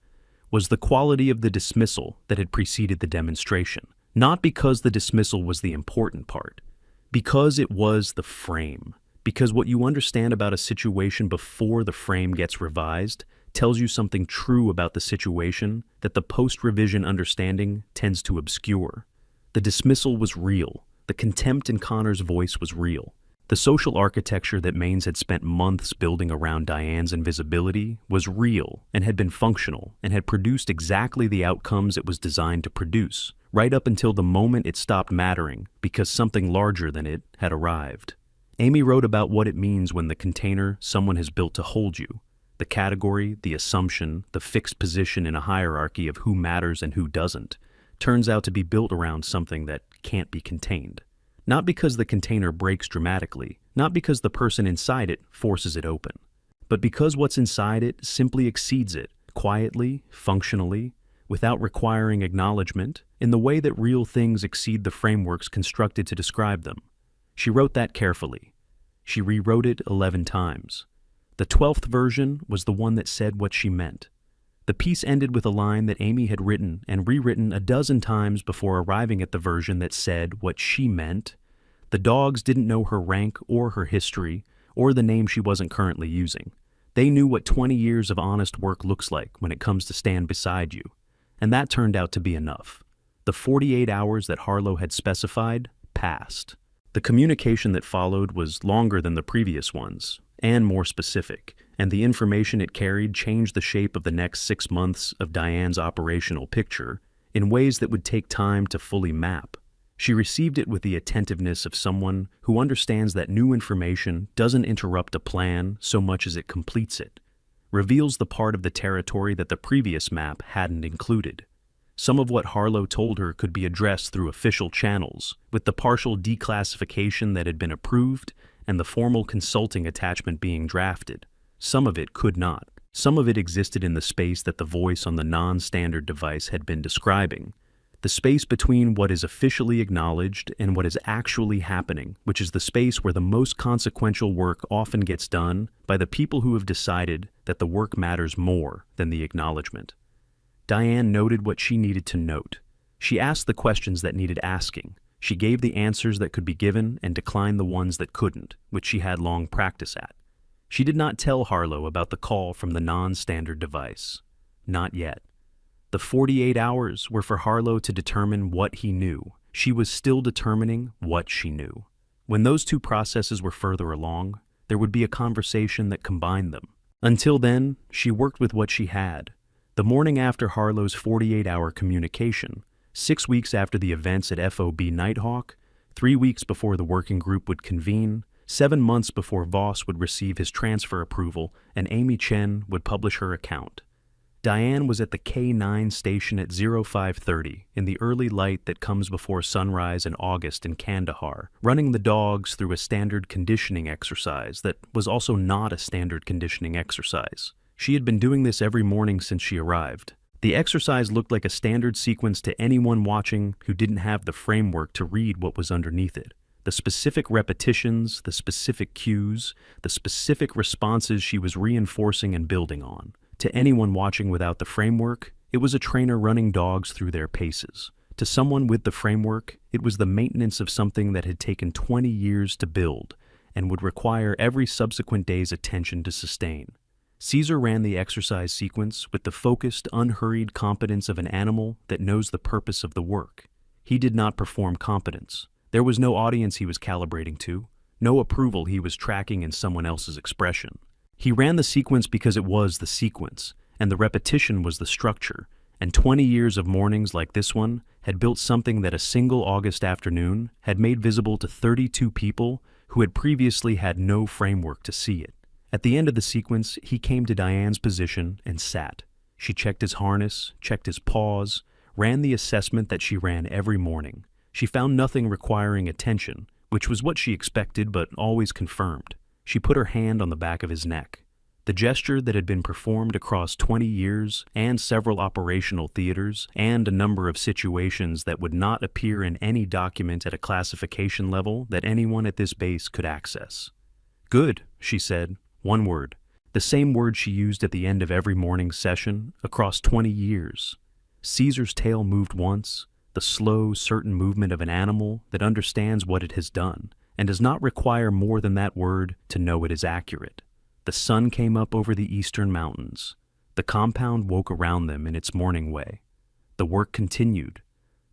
was the quality of the dismissal that had preceded the demonstration. Not because the dismissal was the important part, because it was the frame. Because what you understand about a situation before the frame gets revised tells you something true about the situation that the post-revision understanding tends to obscure. The dismissal was real. The contempt in Connor's voice was real. The social architecture that Maines had spent months building around Diane's invisibility was real and had been functional and had produced exactly the outcomes it was designed to produce, right up until the moment it stopped mattering because something larger than it had arrived. Amy wrote about what it means when the container someone has built to hold you, the category, the assumption, the fixed position in a hierarchy of who matters and who doesn't, turns out to be built around something that can't be contained. Not because the container breaks dramatically, not because the person inside it forces it open, but because what's inside it simply exceeds it, quietly, functionally, without requiring acknowledgement, in the way that real things exceed the frameworks constructed to describe them. She wrote that carefully. She rewrote it 11 times. The 12th version was the one that said what she meant. The piece ended with a line that Amy had written and rewritten a dozen times before arriving at the version that said what she meant. The dogs didn't know her rank or her history or the name she wasn't currently using. They knew what 20 years of honest work looks like when it comes to stand beside you, and that turned out to be enough. The 48 hours that Harlow had specified passed. The communication that followed was longer than the previous ones, and more specific, and the information it carried changed the shape of the next 6 months of Diane's operational picture in ways that would take time to fully map. She received it with the attentiveness of someone who understands that new information doesn't interrupt a plan so much as it completes it, reveals the part of the territory that the previous map hadn't included. Some of what Harlow told her could be addressed through official channels, with the partial declassification that had been approved and the formal consulting attachment being drafted. Some of it could not. Some of it existed in the space that the voice on the non-standard device had been describing, the space between what is officially acknowledged and what is actually happening, which is the space where the most consequential work often gets done by the people who have decided that the work matters more than the acknowledgement. Diane noted what she needed to note. She asked the questions that needed asking. She gave the answers that could be given and declined the ones that couldn't, which she had long practice at. She did not tell Harlow about the call from the non-standard device. Not yet. The 48 hours were for Harlow to determine what he knew. She was still determining what she knew. When those two processes were further along, there would be a conversation that combined them. Until then, she worked with what she had. The morning after Harlow's 48-hour communication, 6 weeks after the events at FOB Nighthawk, 3 weeks before the working group would convene, 7 months before Voss would receive his transfer approval and Amy Chen would publish her account. Diane was at the K9 station at 0530 in the early light that comes before sunrise in August in Kandahar, running the dogs through a standard conditioning exercise that was also not a standard conditioning exercise. She had been doing this every morning since she arrived. The exercise looked like a standard sequence to anyone watching who didn't have the framework to read what was underneath it. The specific repetitions, the specific cues, the specific responses she was reinforcing and building on. To anyone watching without the framework, it was a trainer running dogs through their paces. To someone with the framework, it was the maintenance of something that had taken 20 years to build and would require every subsequent day's attention to sustain. Caesar ran the exercise sequence with the focused, unhurried competence of an animal that knows the purpose of the work. He did not perform competence. There was no audience he was calibrating to, no approval he was tracking in someone else's expression. He ran the sequence because it was the sequence, and the repetition was the structure, and 20 years of mornings like this one had built something that a single August afternoon had made visible to 32 people who had previously had no framework to see it. At the end of the sequence, he came to Diane's position and sat. She checked his harness, checked his paws, ran the assessment that she ran every morning. She found nothing requiring attention, which was what she expected but always confirmed. She put her hand on the back of his neck. The gesture that had been performed across 20 years and several operational theaters and a number of situations that would not appear in any document at a classification level that anyone at this base could access. "Good," she said, one word, the same word she used at the end of every morning session across 20 years. Caesar's tail moved once, the slow, certain movement of an animal that understands what it has done and does not require more than that word to know it is accurate. The sun came up over the eastern mountains. The compound woke around them in its morning way. The work continued,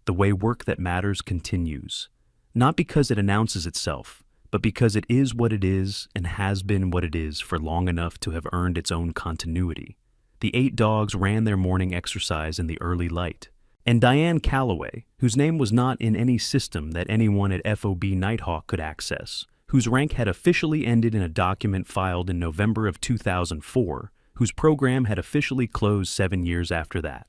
the way work that matters continues, not because it announces itself, but because it is what it is and has been what it is for long enough to have earned its own continuity. The 8 dogs ran their morning exercise in the early light. And Diane Calloway, whose name was not in any system that anyone at FOB Nighthawk could access, whose rank had officially ended in a document filed in November of 2004, whose program had officially closed 7 years after that.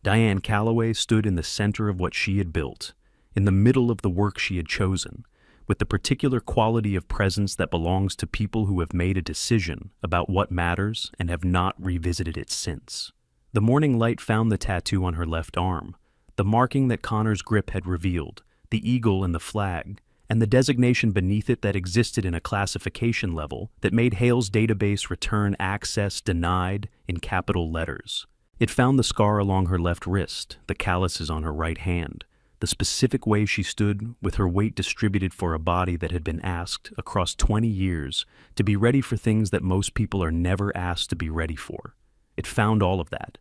Diane Calloway stood in the center of what she had built, in the middle of the work she had chosen, with the particular quality of presence that belongs to people who have made a decision about what matters and have not revisited it since. The morning light found the tattoo on her left arm, the marking that Connor's grip had revealed, the eagle and the flag, and the designation beneath it that existed in a classification level that made Hale's database return access denied in capital letters. It found the scar along her left wrist, the calluses on her right hand, the specific way she stood with her weight distributed for a body that had been asked across 20 years to be ready for things that most people are never asked to be ready for. It found all of that.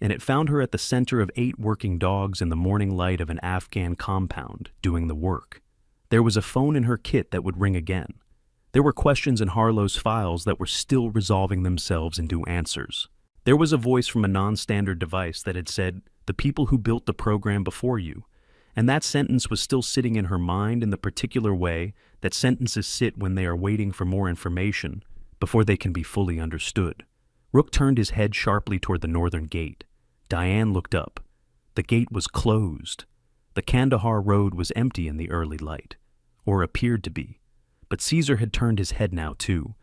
And it found her at the center of 8 working dogs in the morning light of an Afghan compound doing the work. There was a phone in her kit that would ring again. There were questions in Harlow's files that were still resolving themselves into answers. There was a voice from a non-standard device that had said, "The people who built the program before you." And that sentence was still sitting in her mind in the particular way that sentences sit when they are waiting for more information before they can be fully understood. Rook turned his head sharply toward the northern gate. Diane looked up. The gate was closed. The Kandahar road was empty in the early light, or appeared to be. But Caesar had turned his head now too,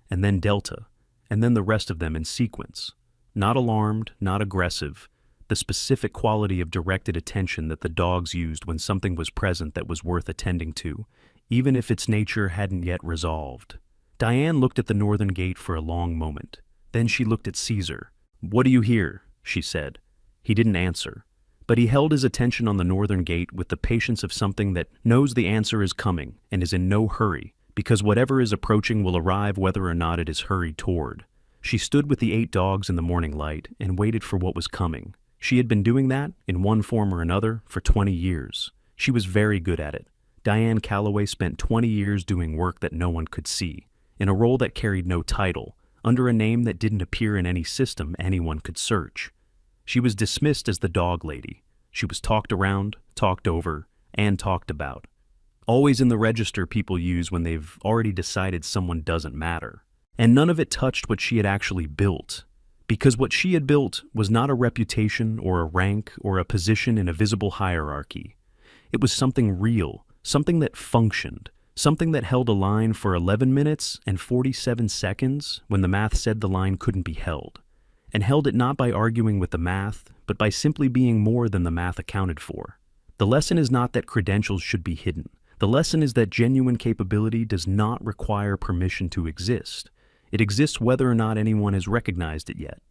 and then Delta, and then the rest of them in sequence. Not alarmed, not aggressive, the specific quality of directed attention that the dogs used when something was present that was worth attending to, even if its nature hadn't yet resolved. Diane looked at the northern gate for a long moment. Then she looked at Caesar. "What do you hear?" she said. He didn't answer, but he held his attention on the northern gate with the patience of something that knows the answer is coming and is in no hurry, because whatever is approaching will arrive whether or not it is hurried toward. She stood with the 8 dogs in the morning light and waited for what was coming. She had been doing that, in one form or another, for 20 years. She was very good at it. Diane Calloway spent 20 years doing work that no one could see, in a role that carried no title, under a name that didn't appear in any system anyone could search. She was dismissed as the dog lady. She was talked around, talked over, and talked about. Always in the register people use when they've already decided someone doesn't matter. And none of it touched what she had actually built. Because what she had built was not a reputation or a rank or a position in a visible hierarchy. It was something real, something that functioned, something that held a line for 11 minutes and 47 seconds when the math said the line couldn't be held, and held it not by arguing with the math, but by simply being more than the math accounted for. The lesson is not that credentials should be hidden. The lesson is that genuine capability does not require permission to exist. It exists whether or not anyone has recognized it yet.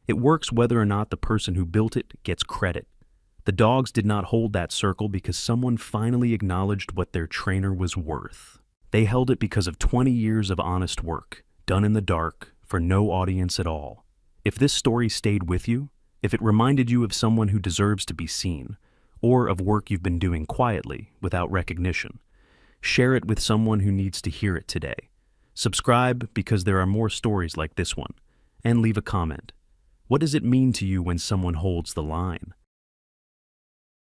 It works whether or not the person who built it gets credit. The dogs did not hold that circle because someone finally acknowledged what their trainer was worth. They held it because of 20 years of honest work, done in the dark, for no audience at all. If this story stayed with you, if it reminded you of someone who deserves to be seen, or of work you've been doing quietly, without recognition, share it with someone who needs to hear it today. Subscribe because there are more stories like this one, and leave a comment. What does it mean to you when someone holds the line?